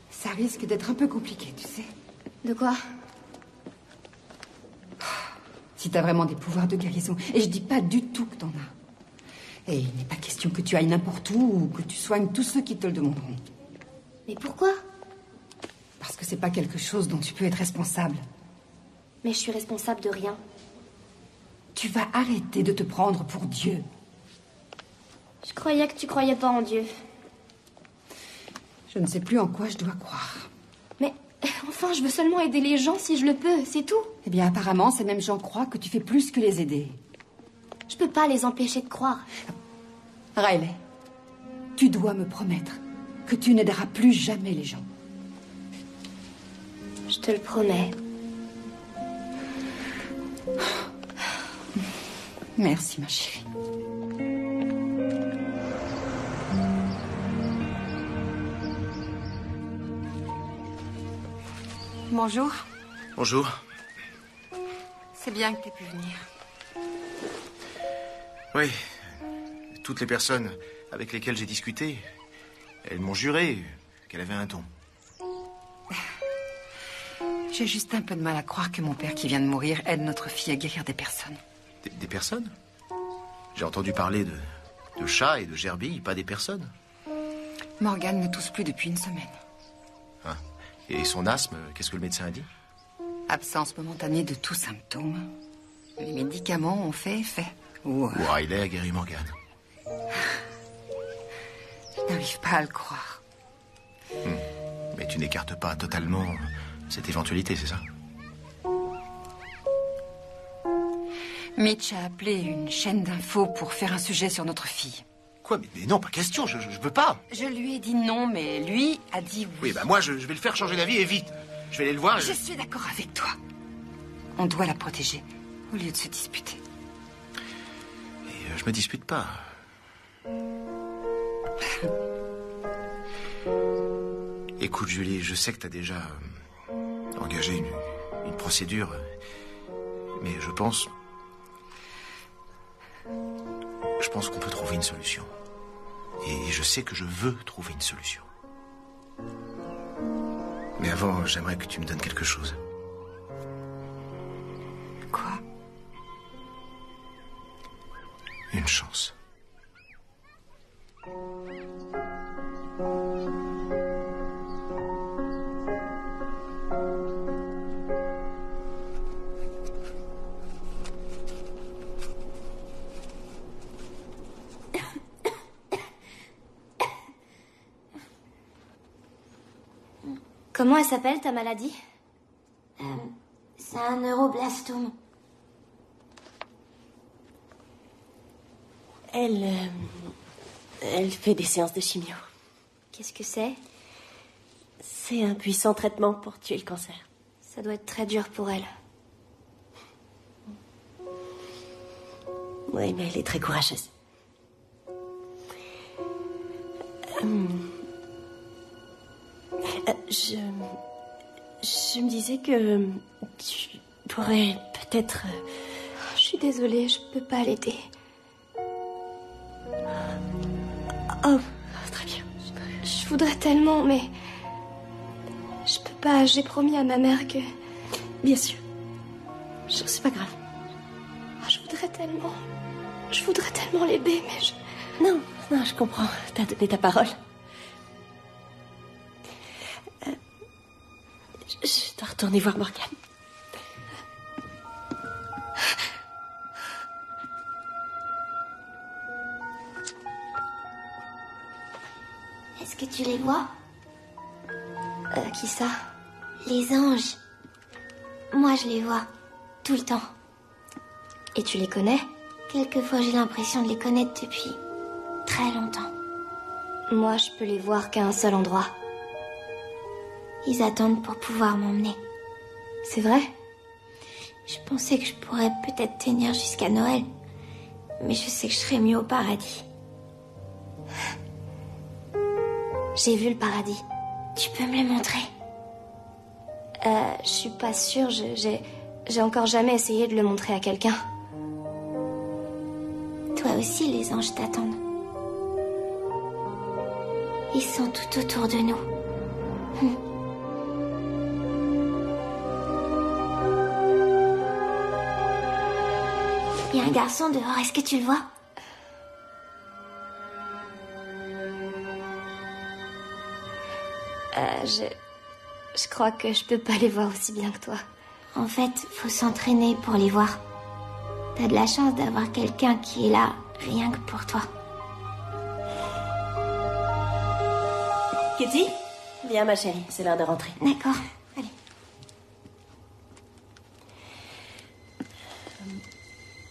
Ça risque d'être un peu compliqué, tu sais. De quoi? Si t'as vraiment des pouvoirs de guérison. Et je dis pas du tout que t'en as. Et il n'est pas question que tu ailles n'importe où ou que tu soignes tous ceux qui te le demanderont. Mais pourquoi? Parce que c'est pas quelque chose dont tu peux être responsable. Mais je suis responsable de rien. Tu vas arrêter de te prendre pour Dieu. Je croyais que tu croyais pas en Dieu. Je ne sais plus en quoi je dois croire. Mais enfin, je veux seulement aider les gens si je le peux, c'est tout. Eh bien, apparemment, ces mêmes gens croient que tu fais plus que les aider. Je peux pas les empêcher de croire. Riley, tu dois me promettre que tu n'aideras plus jamais les gens. Je te le promets. Merci, ma chérie. Bonjour. Bonjour. C'est bien que tu aies pu venir. Oui, toutes les personnes avec lesquelles j'ai discuté, elles m'ont juré qu'elle avait un don. J'ai juste un peu de mal à croire que mon père qui vient de mourir aide notre fille à guérir des personnes. Des personnes? J'ai entendu parler de chats et de gerbilles, pas des personnes. Morgane ne tousse plus depuis une semaine. Hein? Et son asthme, qu'est-ce que le médecin a dit? Absence momentanée de tout symptôme. Les médicaments ont fait effet. Ou Riley a guéri Morgane. Je n'arrive pas à le croire. Mais tu n'écartes pas totalement cette éventualité, c'est ça? Mitch a appelé une chaîne d'infos pour faire un sujet sur notre fille. Quoi? Mais non, pas question, je veux pas. Je lui ai dit non, mais lui a dit oui. Oui, bah moi, je vais le faire changer d'avis et vite. Je vais aller le voir. Je suis d'accord avec toi. On doit la protéger, au lieu de se disputer. Et je me dispute pas. Écoute, Julie, je sais que t'as déjà engagé une procédure, mais je pense qu'on peut trouver une solution. Et je sais que je veux trouver une solution. Mais avant, j'aimerais que tu me donnes quelque chose. Quoi? Une chance. Comment elle s'appelle, ta maladie? C'est un neuroblastome. Elle fait des séances de chimio. Qu'est-ce que c'est? C'est un puissant traitement pour tuer le cancer. Ça doit être très dur pour elle. Oui, mais elle est très courageuse. Je me disais que tu pourrais peut-être... Je suis désolée, je peux pas l'aider. Oh, très bien. Je voudrais tellement, mais... Je peux pas, j'ai promis à ma mère que... Bien sûr. C'est pas grave. Je voudrais tellement l'aider, mais je... Non, je comprends. T'as donné ta parole. Je dois retourner voir Morgane. Est-ce que tu les vois? Qui ça? Les anges. Moi, je les vois. Tout le temps. Et tu les connais? Quelquefois, j'ai l'impression de les connaître depuis très longtemps. Moi, je peux les voir qu'à un seul endroit. Ils attendent pour pouvoir m'emmener. C'est vrai? Je pensais que je pourrais peut-être tenir jusqu'à Noël. Mais je sais que je serai mieux au paradis. J'ai vu le paradis. Tu peux me le montrer? Je suis pas sûre. J'ai encore jamais essayé de le montrer à quelqu'un. Toi aussi, les anges t'attendent. Ils sont tout autour de nous. Il y a un garçon dehors, est-ce que tu le vois? Je crois que je peux pas les voir aussi bien que toi. En fait, faut s'entraîner pour les voir. T'as de la chance d'avoir quelqu'un qui est là, rien que pour toi. Kitty, viens ma chérie, c'est l'heure de rentrer. D'accord. Allez.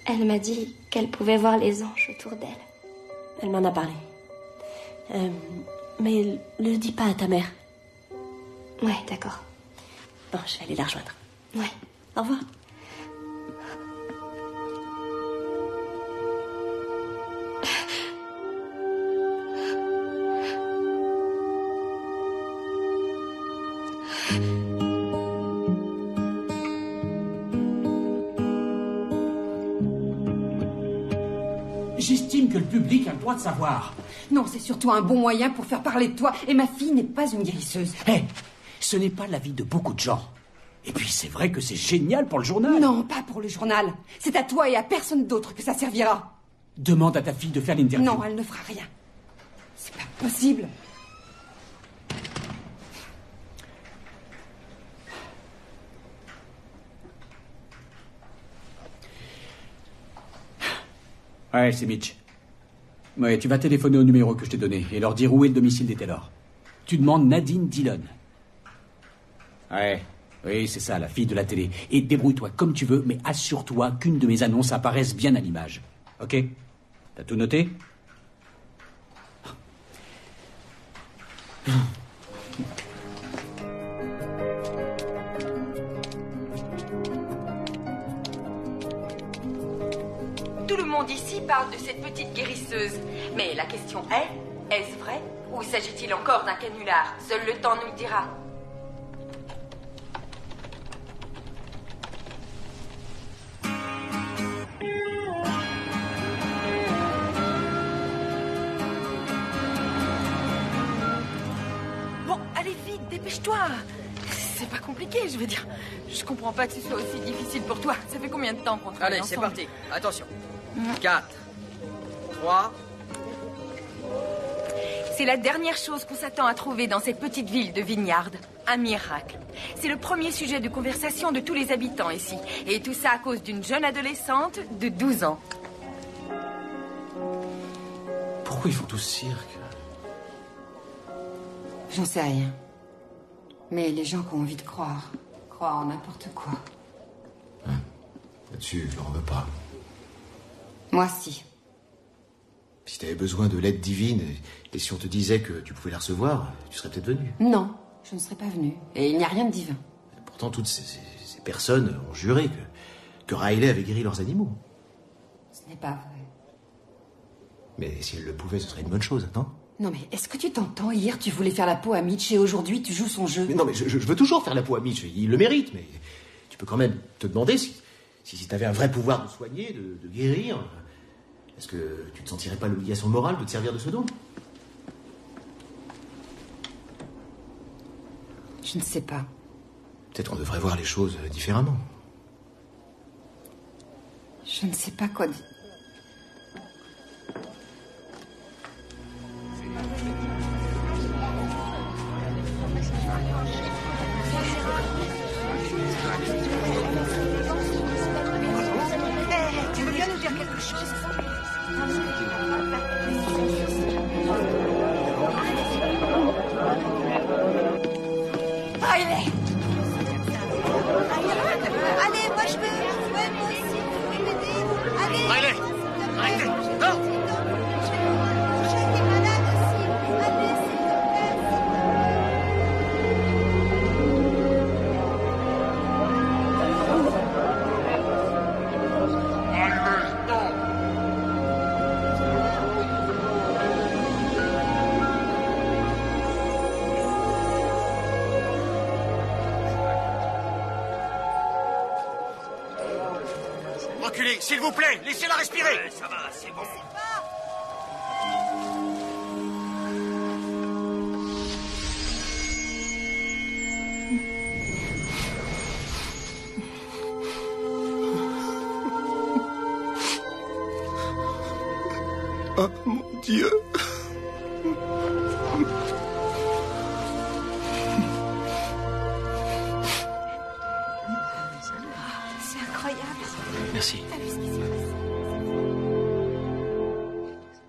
Elle m'a dit qu'elle pouvait voir les anges autour d'elle. Elle m'en a parlé. Mais le dis pas à ta mère. Ouais, d'accord. Bon, je vais aller la rejoindre. Ouais. Au revoir. J'estime que le public a le droit de savoir. Non, c'est surtout un bon moyen pour faire parler de toi. Et ma fille n'est pas une guérisseuse. Hé, ce n'est pas l'avis de beaucoup de gens. Et puis c'est vrai que c'est génial pour le journal. Non, pas pour le journal. C'est à toi et à personne d'autre que ça servira. Demande à ta fille de faire l'interview. Non, elle ne fera rien. C'est pas possible. Ouais, c'est Mitch. Ouais, tu vas téléphoner au numéro que je t'ai donné et leur dire où est le domicile des Taylor. Tu demandes Nadine Dillon. Ouais, oui, c'est ça, la fille de la télé. Et débrouille-toi comme tu veux, mais assure-toi qu'une de mes annonces apparaisse bien à l'image. Ok? T'as tout noté? Tout le monde ici parle de cette petite guérisseuse. Mais la question est-ce vrai? Ou s'agit-il encore d'un canular? Seul le temps nous le dira. Bon, allez vite, dépêche-toi. C'est pas compliqué, je veux dire. Je comprends pas que ce soit aussi difficile pour toi. Ça fait combien de temps qu'on travaille ensemble? ensemble? Allez, c'est parti. Attention. 4, 3... C'est la dernière chose qu'on s'attend à trouver dans cette petite ville de Vignard. Un miracle. C'est le premier sujet de conversation de tous les habitants ici. Et tout ça à cause d'une jeune adolescente de 12 ans. Pourquoi ils font tout ce cirque? J'en sais rien. Mais les gens qui ont envie de croire en n'importe quoi. Là-dessus, je n'en veux pas. Moi, si. Si tu avais besoin de l'aide divine, et si on te disait que tu pouvais la recevoir, tu serais peut-être venu. Non, je ne serais pas venue. Et il n'y a rien de divin. Pourtant, toutes ces personnes ont juré que Riley avait guéri leurs animaux. Ce n'est pas vrai. Mais si elle le pouvait, ce serait une bonne chose, non? Non mais, est-ce que tu t'entends? Hier, tu voulais faire la peau à Mitch et aujourd'hui, tu joues son jeu. Mais non, mais je veux toujours faire la peau à Mitch. Il le mérite, mais tu peux quand même te demander si tu avais un vrai pouvoir de soigner, de guérir. Est-ce que tu te sentirais pas l'obligation morale de te servir de ce don? Je ne sais pas. Peut-être on devrait voir les choses différemment. Je ne sais pas quoi dire. Tu veux bien nous dire quelque chose? Riley! Allez, moi je veux. Ouais, moi aussi. Vous pouvez m'aider. Allez. Riley! Arrêtez! Non! Jack est malade aussi. Allez, s'il te plaît. Reculez, s'il vous plaît, laissez-la respirer. Ça va, c'est bon. Oh mon Dieu. C'est incroyable. Merci.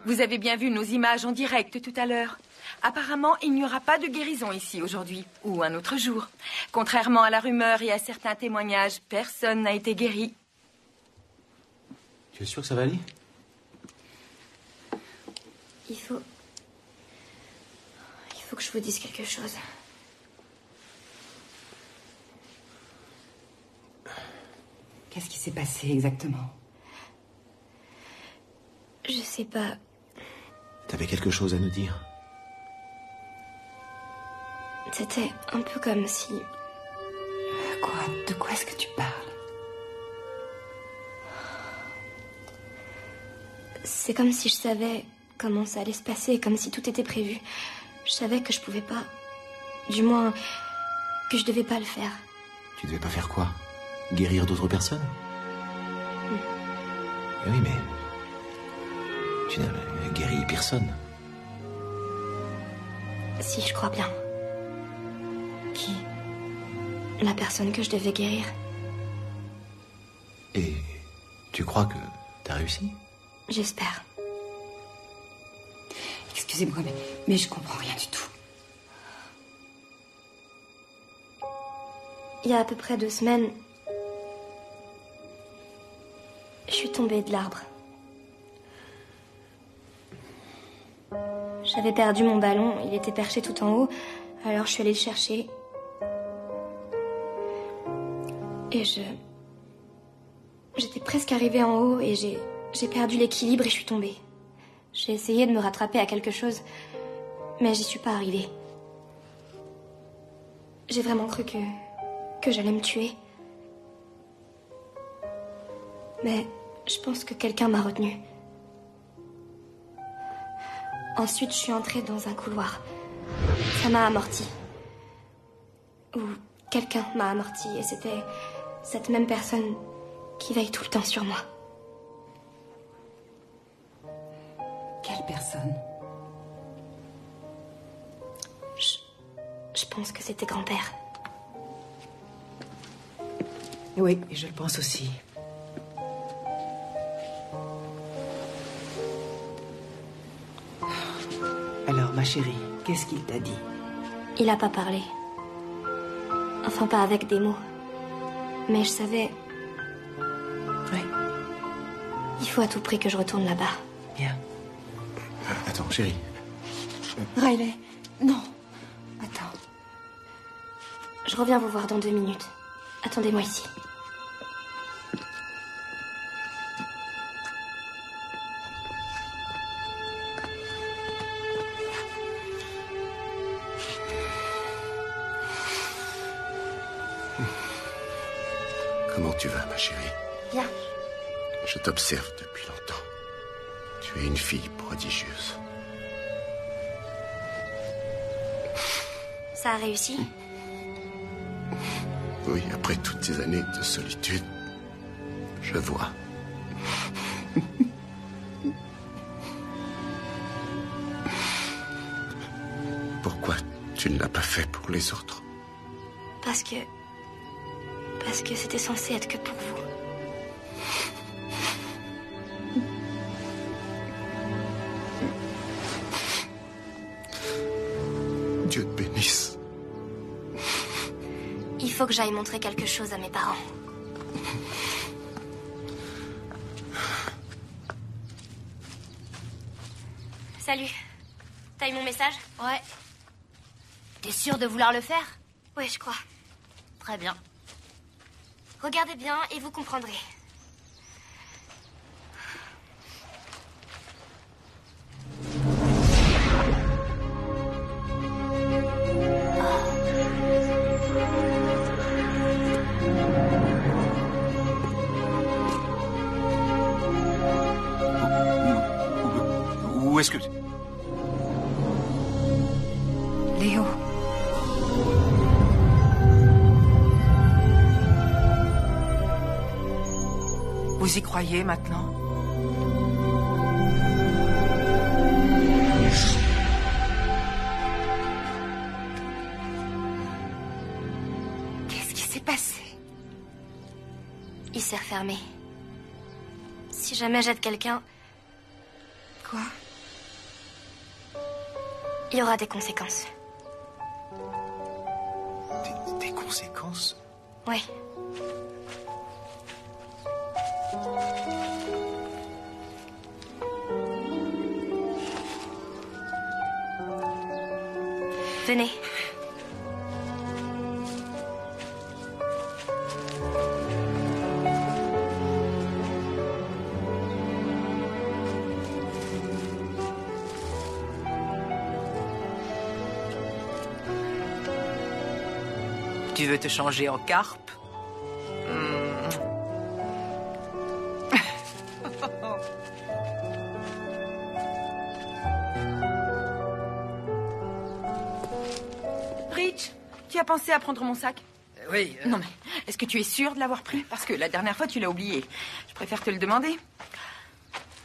Vous avez bien vu nos images en direct tout à l'heure. Apparemment, il n'y aura pas de guérison ici aujourd'hui, ou un autre jour. Contrairement à la rumeur et à certains témoignages, personne n'a été guéri. Tu es sûr que ça va aller? Il faut que je vous dise quelque chose. Qu'est-ce qui s'est passé exactement? Je sais pas. T'avais quelque chose à nous dire? C'était un peu comme si... Quoi? De quoi est-ce que tu parles? C'est comme si je savais comment ça allait se passer, comme si tout était prévu. Je savais que je pouvais pas... Du moins, que je devais pas le faire. Tu devais pas faire quoi? Guérir d'autres personnes? Eh oui, mais... tu n'as guéri personne. Si, je crois bien. Qui? La personne que je devais guérir. Et tu crois que t'as réussi? J'espère. Excusez-moi, mais je comprends rien du tout. Il y a à peu près 2 semaines, je suis tombée de l'arbre. J'avais perdu mon ballon, il était perché tout en haut, alors je suis allée le chercher. Et j'étais presque arrivée en haut et j'ai perdu l'équilibre et je suis tombée. J'ai essayé de me rattraper à quelque chose, mais j'y suis pas arrivée. J'ai vraiment cru que j'allais me tuer. Mais je pense que quelqu'un m'a retenue. Ensuite, je suis entrée dans un couloir. Ça m'a amorti. Ou quelqu'un m'a amorti et c'était cette même personne qui veille tout le temps sur moi. Quelle personne? Je pense que c'était grand-père. Oui, je le pense aussi. Alors, ma chérie, qu'est-ce qu'il t'a dit? Il a pas parlé. Enfin, pas avec des mots. Mais je savais Il faut à tout prix que je retourne là-bas. Bien. Attends, chérie. Riley, non. Attends. Je reviens vous voir dans 2 minutes. Attendez-moi ici. Comment tu vas, ma chérie? Bien. Je t'observe depuis longtemps. Tu es une fille prodigieuse. Ça a réussi? Oui, après toutes ces années de solitude, je vois. Pourquoi tu ne l'as pas fait pour les autres? Parce que c'était censé être que pour vous. Dieu te bénisse. Il faut que j'aille montrer quelque chose à mes parents. Salut. T'as eu mon message? Ouais. T'es sûre de vouloir le faire? Oui, je crois. Très bien. Regardez bien et vous comprendrez. Où est-ce que... Léo. Vous y croyez maintenant? Qu'est-ce qui s'est passé? Il s'est refermé. Si jamais j'aide quelqu'un... Quoi? Il y aura des conséquences. Des conséquences? Oui. Venez. Tu veux te changer en carpe? Rich, tu as pensé à prendre mon sac? Oui. Non mais, est-ce que tu es sûr de l'avoir pris? Parce que la dernière fois, tu l'as oublié. Je préfère te le demander.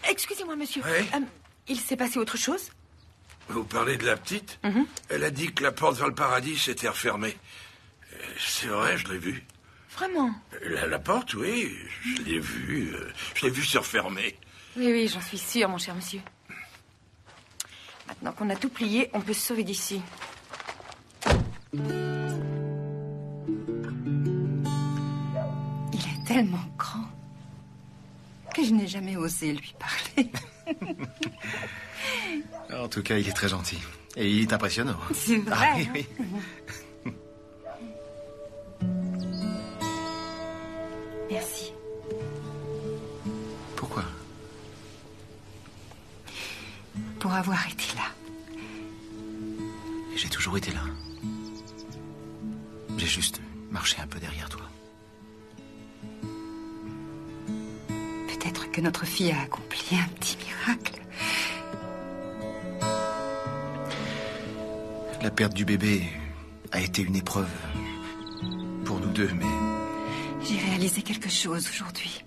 Excusez-moi, monsieur. Oui? Il s'est passé autre chose? Vous parlez de la petite? Elle a dit que la porte vers le paradis s'était refermée. C'est vrai, je l'ai vue. Vraiment? La porte, oui, je l'ai vue. Je l'ai vue se refermer. Oui, oui, j'en suis sûre, mon cher monsieur. Maintenant qu'on a tout plié, on peut se sauver d'ici. Il est tellement grand que je n'ai jamais osé lui parler. En tout cas, il est très gentil. Et il est impressionnant. C'est vrai. Ah, oui, oui. Merci. Pourquoi? Pour avoir été là. J'ai toujours été là. J'ai juste marché un peu derrière toi. Peut-être que notre fille a accompli un petit miracle. La perte du bébé a été une épreuve pour nous deux, mais... J'ai réalisé quelque chose aujourd'hui.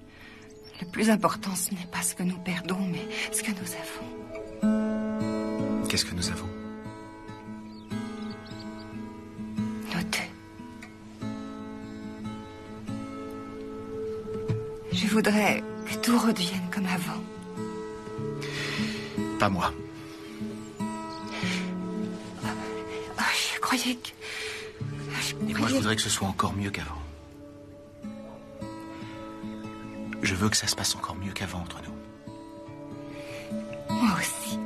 Le plus important, ce n'est pas ce que nous perdons, mais ce que nous avons. Qu'est-ce que nous avons? Nous deux. Je voudrais que tout redevienne comme avant. Pas moi. Je croyais que... Et moi, je voudrais que ce soit encore mieux qu'avant. Je veux que ça se passe encore mieux qu'avant entre nous. Moi aussi.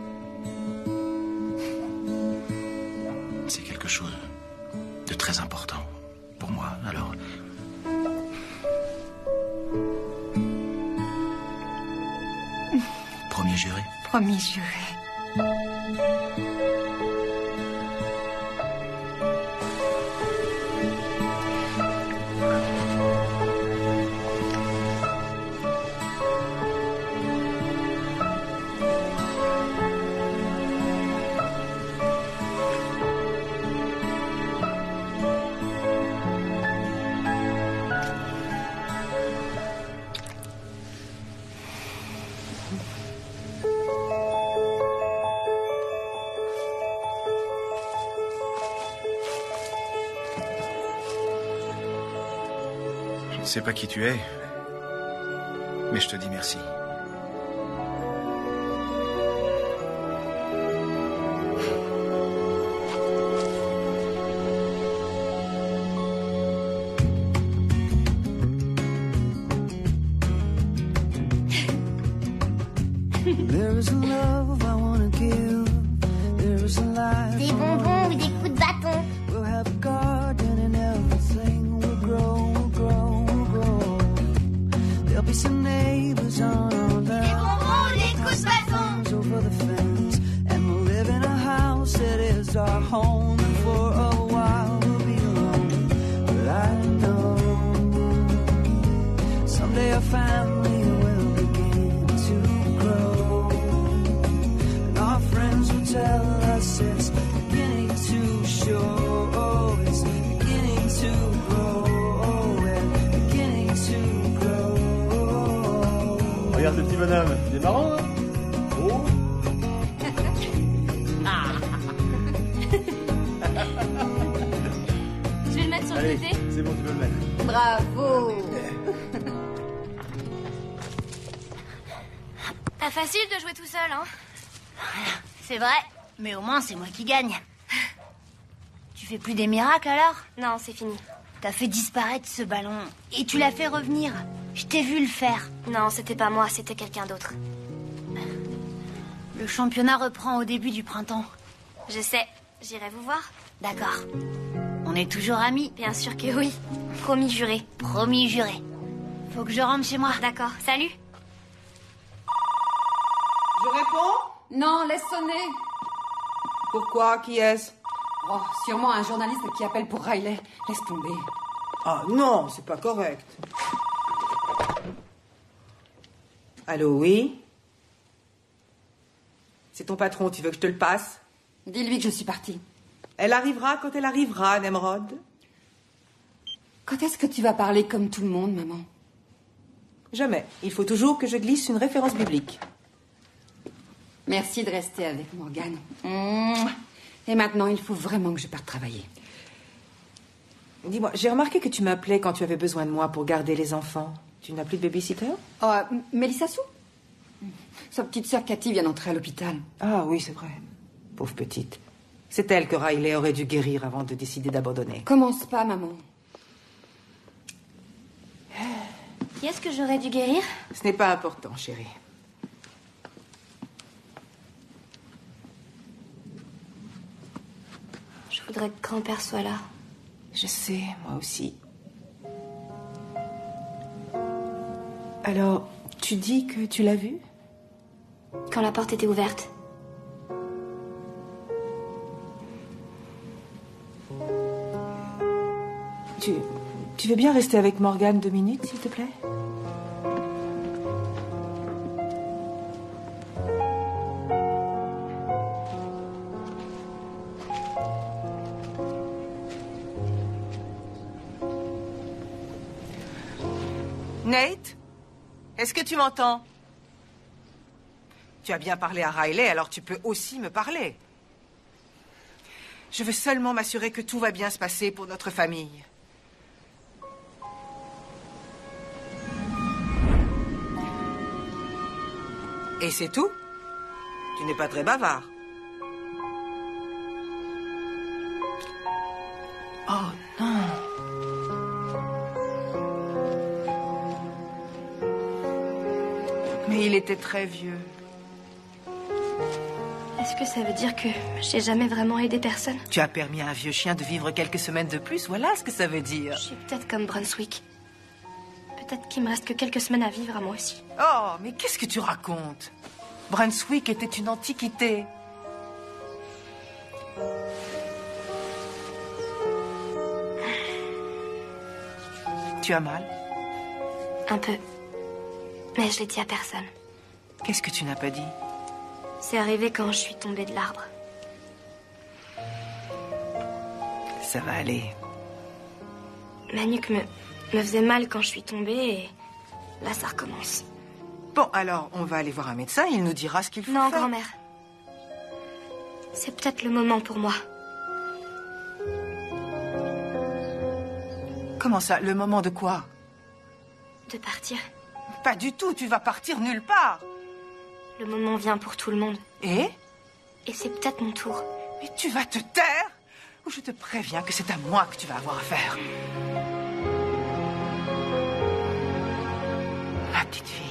C'est quelque chose de très important pour moi, alors... Promis juré. Promis juré. Je ne sais pas qui tu es, mais je te dis merci. Des bonbons ou des coups de bâton. Family will begin to grow, and our friends will tell us it's beginning to show. It's beginning to grow, and beginning to grow. Regarde ce petit bonhomme, il est marrant, hein? Oh. Je vais le mettre sur le côté. C'est bon, tu peux le mettre. Bravo. Pas facile de jouer tout seul, hein? C'est vrai, mais au moins c'est moi qui gagne. Tu fais plus des miracles alors? Non, c'est fini. T'as fait disparaître ce ballon et tu l'as fait revenir. Je t'ai vu le faire. Non, c'était pas moi, c'était quelqu'un d'autre. Le championnat reprend au début du printemps. Je sais, j'irai vous voir. D'accord. On est toujours amis? Bien sûr que oui. Promis juré. Promis juré. Faut que je rentre chez moi. D'accord, salut. Je réponds? Non, laisse sonner. Pourquoi? Qui est-ce? Oh, sûrement un journaliste qui appelle pour Riley. Laisse tomber. Ah non, c'est pas correct. Allô, oui? C'est ton patron, tu veux que je te le passe? Dis-lui que je suis partie. Elle arrivera quand elle arrivera, Nemrod. Quand est-ce que tu vas parler comme tout le monde, maman? Jamais. Il faut toujours que je glisse une référence biblique. Merci de rester avec Morgane. Et maintenant, il faut vraiment que je parte travailler. Dis-moi, j'ai remarqué que tu m'appelais quand tu avais besoin de moi pour garder les enfants. Tu n'as plus de babysitter? Oh, Mélissa Sou? Sa petite sœur Cathy vient d'entrer à l'hôpital. Ah oui, c'est vrai. Pauvre petite. C'est elle que Riley aurait dû guérir avant de décider d'abandonner. Commence pas, maman. Qui est-ce que j'aurais dû guérir? Ce n'est pas important, chérie. Je voudrais que grand-père soit là. Je sais, moi aussi. Alors, tu dis que tu l'as vu? Quand la porte était ouverte. Tu veux bien rester avec Morgane 2 minutes, s'il te plaît? Nate? Est-ce que tu m'entends? Tu as bien parlé à Riley, alors tu peux aussi me parler. Je veux seulement m'assurer que tout va bien se passer pour notre famille. Et c'est tout? Tu n'es pas très bavard. Oh non. Mais il était très vieux. Est-ce que ça veut dire que j'ai jamais vraiment aidé personne? Tu as permis à un vieux chien de vivre quelques semaines de plus, voilà ce que ça veut dire. Je suis peut-être comme Brunswick. Peut-être qu'il me reste que quelques semaines à vivre à moi aussi. Oh, mais qu'est-ce que tu racontes? Brunswick était une antiquité. Tu as mal? Un peu. Mais je l'ai dit à personne. Qu'est-ce que tu n'as pas dit? C'est arrivé quand je suis tombée de l'arbre. Ça va aller. Ma nuque me faisait mal quand je suis tombée et là ça recommence. Bon, alors on va aller voir un médecin, il nous dira ce qu'il faut Non, faire. grand-mère. C'est peut-être le moment pour moi. Comment ça? Le moment de quoi? De partir. Pas du tout, tu vas partir nulle part. Le moment vient pour tout le monde. Et c'est peut-être mon tour. Mais tu vas te taire ou je te préviens que c'est à moi que tu vas avoir affaire. Ma petite fille.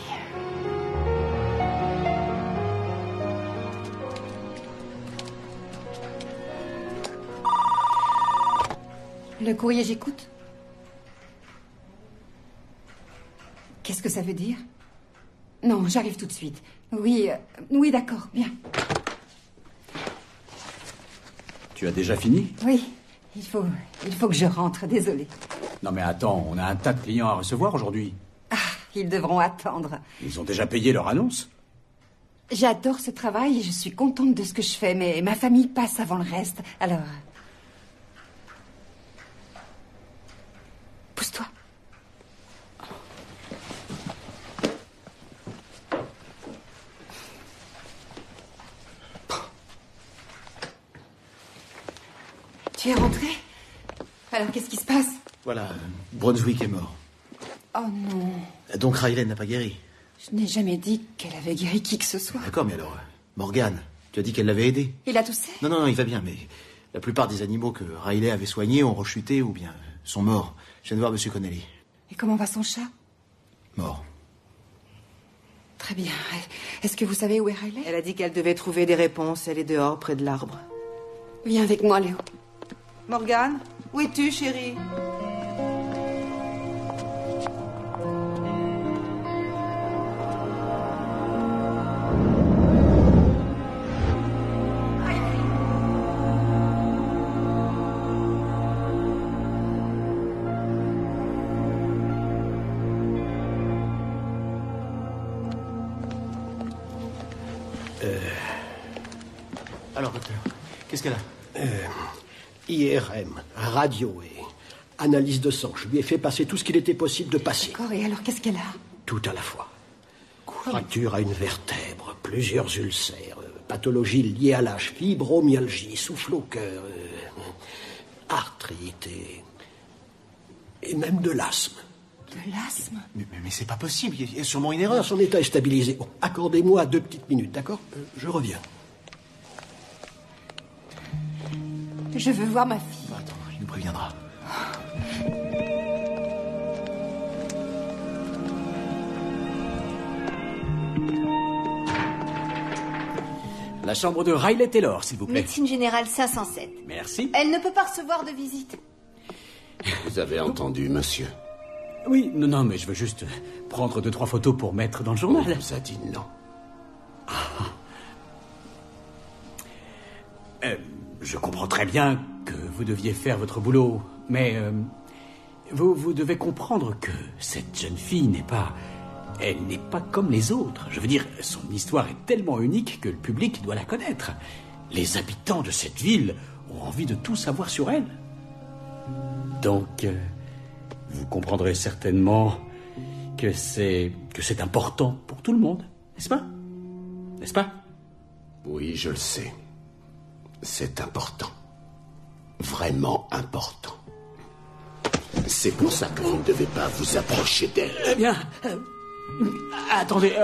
Le courrier, j'écoute. Qu'est-ce que ça veut dire? Non, j'arrive tout de suite. Oui, oui, d'accord, bien. Tu as déjà fini? Oui, il faut que je rentre, désolée. Non mais attends, on a un tas de clients à recevoir aujourd'hui. Ah, ils devront attendre. Ils ont déjà payé leur annonce? J'adore ce travail et je suis contente de ce que je fais, mais ma famille passe avant le reste, alors... Pousse-toi. Tu es rentré? Alors, qu'est-ce qui se passe? Voilà, Brunswick est mort. Oh non. Donc Riley n'a pas guéri. Je n'ai jamais dit qu'elle avait guéri qui que ce soit. D'accord, mais alors, Morgane, tu as dit qu'elle l'avait aidé. Il a toussé? Non, il va bien, mais la plupart des animaux que Riley avait soignés ont rechuté ou bien sont morts. Je viens de voir M. Connelly. Et comment va son chat? Mort. Très bien. Est-ce que vous savez où est Riley? Elle a dit qu'elle devait trouver des réponses. Elle est dehors, près de l'arbre. Viens avec moi, Léo. Morgane, où es-tu, chérie? Alors, docteur, qu'est-ce qu'elle a? IRM, radio et analyse de sang. Je lui ai fait passer tout ce qu'il était possible de passer. D'accord, et alors qu'est-ce qu'elle a? Tout à la fois. Fracture à une vertèbre, plusieurs ulcères, pathologie liée à l'âge, fibromyalgie, souffle au cœur, arthrite et même de l'asthme. De l'asthme? Mais c'est pas possible, il y a sûrement une erreur. Son état est stabilisé. Bon, accordez-moi 2 petites minutes, d'accord? Je reviens. Je veux voir ma fille. Attends, il nous préviendra. La chambre de Riley Taylor, s'il vous plaît. Médecine générale 507. Merci. Elle ne peut pas recevoir de visite. Vous avez entendu, monsieur? Oui, non, mais je veux juste prendre 2-3 photos pour mettre dans le journal. On vous a dit non. Je comprends très bien que vous deviez faire votre boulot, mais vous devez comprendre que cette jeune fille n'est pas comme les autres. Je veux dire, son histoire est tellement unique que le public doit la connaître. Les habitants de cette ville ont envie de tout savoir sur elle. Donc, vous comprendrez certainement que c'est important pour tout le monde, n'est-ce pas? N'est-ce pas? Oui, je le sais. C'est important. Vraiment important. C'est pour ça que vous ne devez pas vous approcher d'elle. Eh bien, attendez,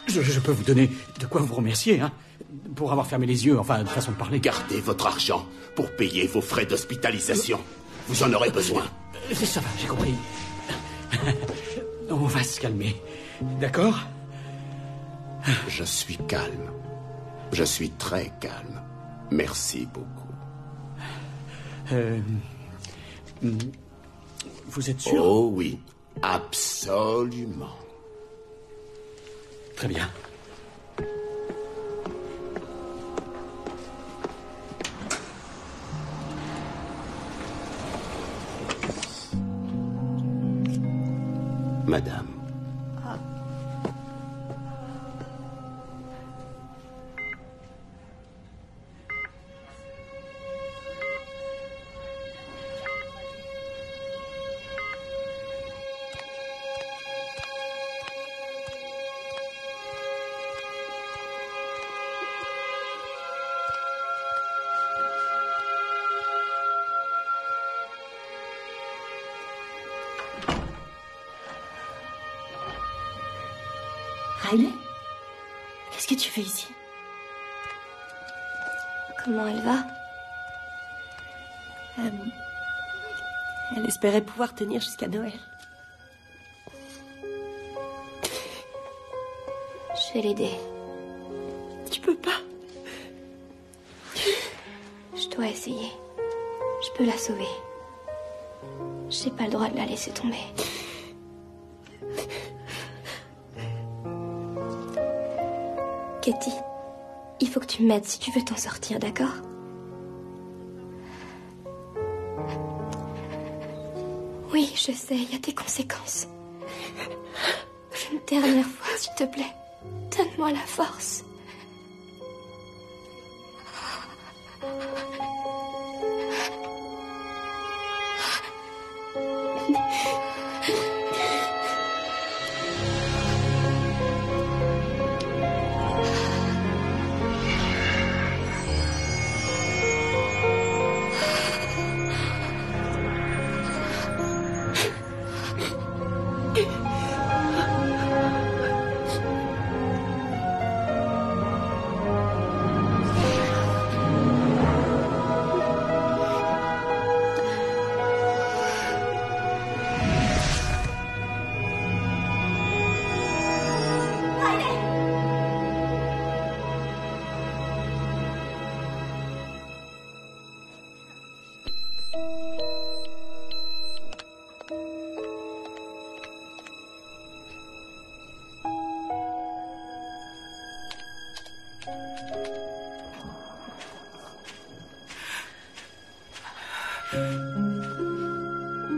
je peux vous donner de quoi vous remercier, hein, pour avoir fermé les yeux, enfin, de façon de parler. Gardez votre argent pour payer vos frais d'hospitalisation. Vous en aurez besoin. Ça va, j'ai compris. On va se calmer, d'accord? Je suis calme. Je suis très calme. Merci beaucoup. Vous êtes sûr? Oh oui, absolument. Très bien. Madame. Riley? Qu'est-ce que tu fais ici? Comment elle va? Elle espérait pouvoir tenir jusqu'à Noël. Je vais l'aider. Tu peux pas. Je dois essayer. Je peux la sauver. J'ai pas le droit de la laisser tomber. Katie, il faut que tu m'aides si tu veux t'en sortir, d'accord? Oui, je sais, il y a des conséquences. Une dernière fois, s'il te plaît, donne-moi la force.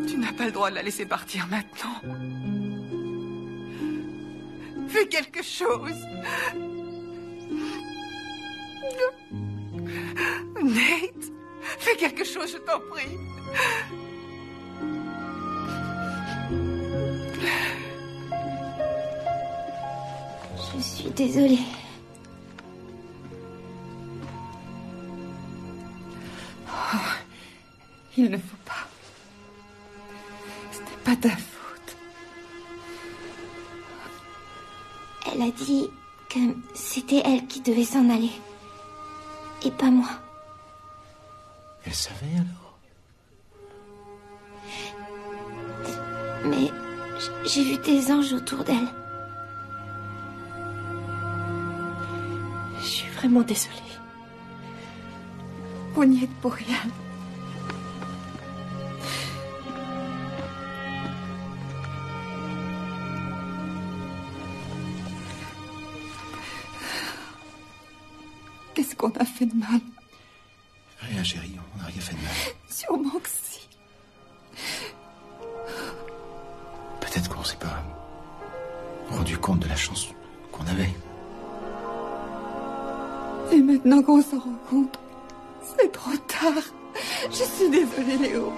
Tu n'as pas le droit de la laisser partir maintenant. Fais quelque chose. Nate, fais quelque chose, je t'en prie. Je suis désolée. Il ne faut pas. Ce n'est pas ta faute. Elle a dit que c'était elle qui devait s'en aller. Et pas moi. Elle savait alors? Mais j'ai vu des anges autour d'elle. Je suis vraiment désolée. On n'y est pour rien. Qu'est-ce qu'on a fait de mal? Rien, chérie, on n'a rien fait de mal. Sûrement que si. Peut-être qu'on s'est pas rendu compte de la chance qu'on avait. Et maintenant qu'on s'en rend compte, c'est trop tard. Je suis désolée, Léo.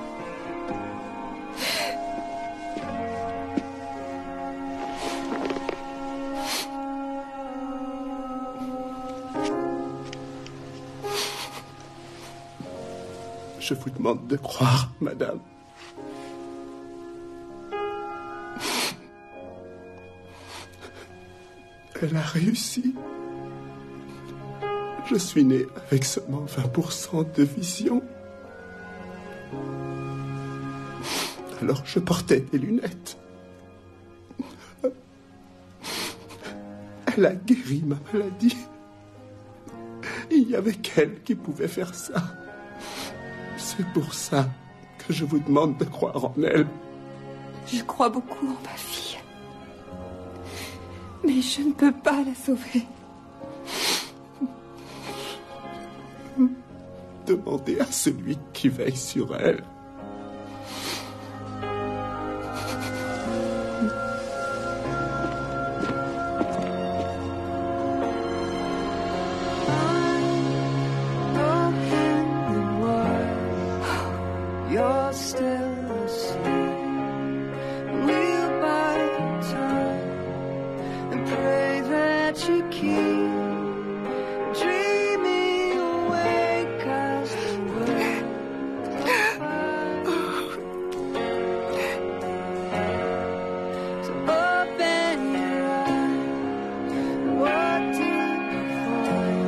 Je vous demande de croire, madame. Elle a réussi. Je suis né avec seulement 20% de vision. Alors je portais des lunettes. Elle a guéri ma maladie. Il y avait qu'elle qui pouvait faire ça. C'est pour ça que je vous demande de croire en elle. Je crois beaucoup en ma fille. Mais je ne peux pas la sauver. Demandez à celui qui veille sur elle. You're still asleep. We'll bide time and pray that you keep dreaming awake as the world goes by. So open your eyes. What do you find?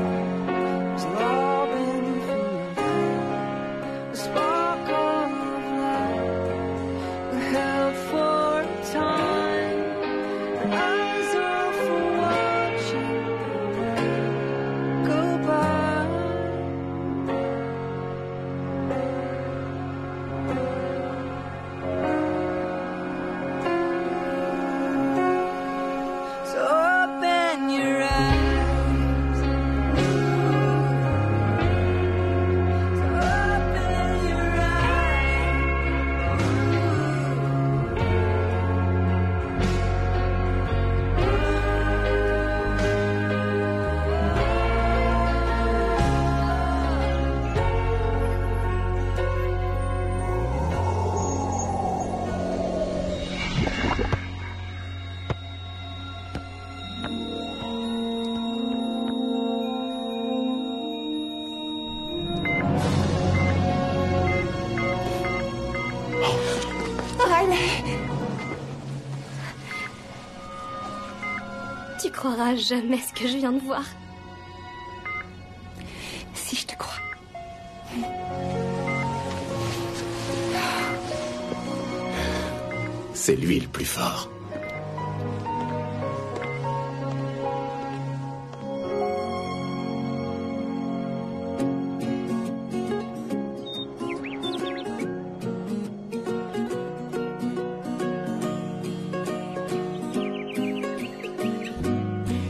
It's all been fulfilled. A spark of light held for a time. Eyes are for watching the world go by. So open your eyes. So open your Riley! Tu croiras jamais ce que je viens de voir. Si je te crois. C'est lui le plus fort.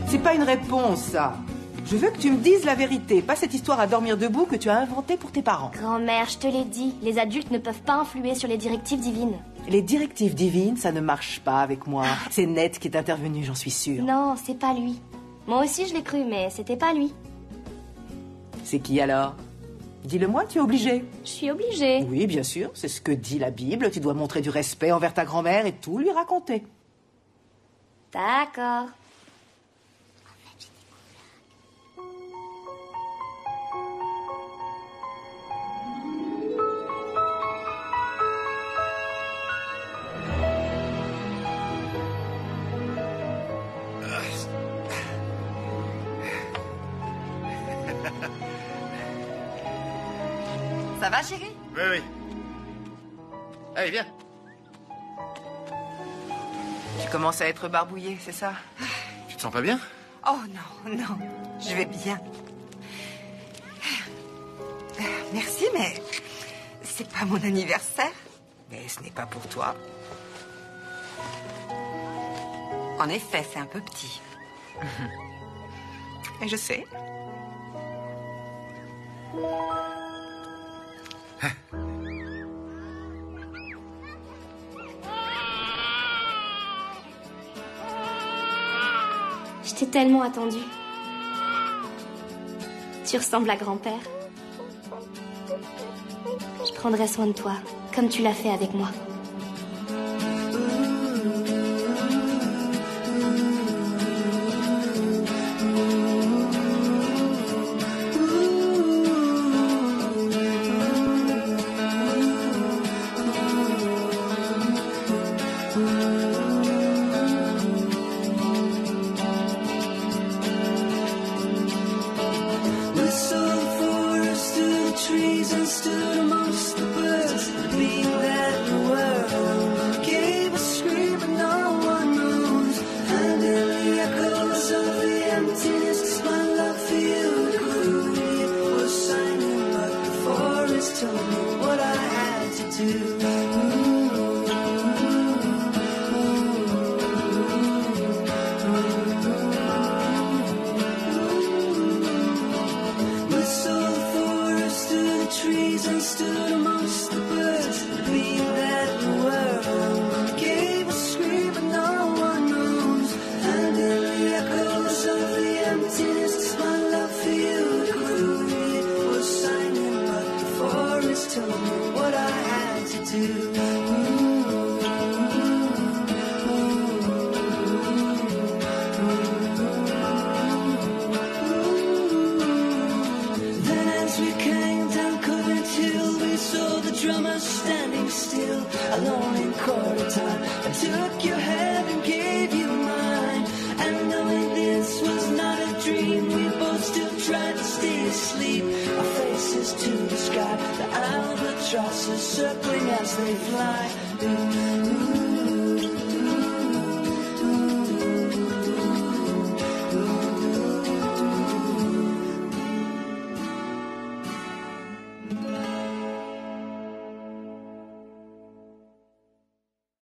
C'est pas une réponse, ça. Je veux que tu me dises la vérité, pas cette histoire à dormir debout que tu as inventée pour tes parents. Grand-mère, je te l'ai dit, les adultes ne peuvent pas influer sur les directives divines. Les directives divines, ça ne marche pas avec moi. C'est Ned qui est intervenu, j'en suis sûre. Non, c'est pas lui. Moi aussi je l'ai cru, mais c'était pas lui. C'est qui alors? Dis-le-moi, tu es obligée. Je suis obligée. Oui, bien sûr, c'est ce que dit la Bible. Tu dois montrer du respect envers ta grand-mère et tout lui raconter. D'accord. Ça va, chérie? Oui, oui. Allez, viens. Tu commences à être barbouillée, c'est ça? Tu te sens pas bien? Oh non, non, je vais bien. Merci, mais c'est pas mon anniversaire. Mais ce n'est pas pour toi. En effet, c'est un peu petit. Et je sais. Je t'ai tellement attendu. Tu ressembles à grand-père. Je prendrai soin de toi, comme tu l'as fait avec moi. Whistled forest through the trees and stood amongst the birds. The beat that the world gave a scream and no one knows. And in the echoes of the emptiness, my love for you grew. took your hand and gave you mine. And knowing this was not a dream, we both still tried to stay asleep. Our faces to the sky, the albatrosses circling as they fly. Ooh, ooh.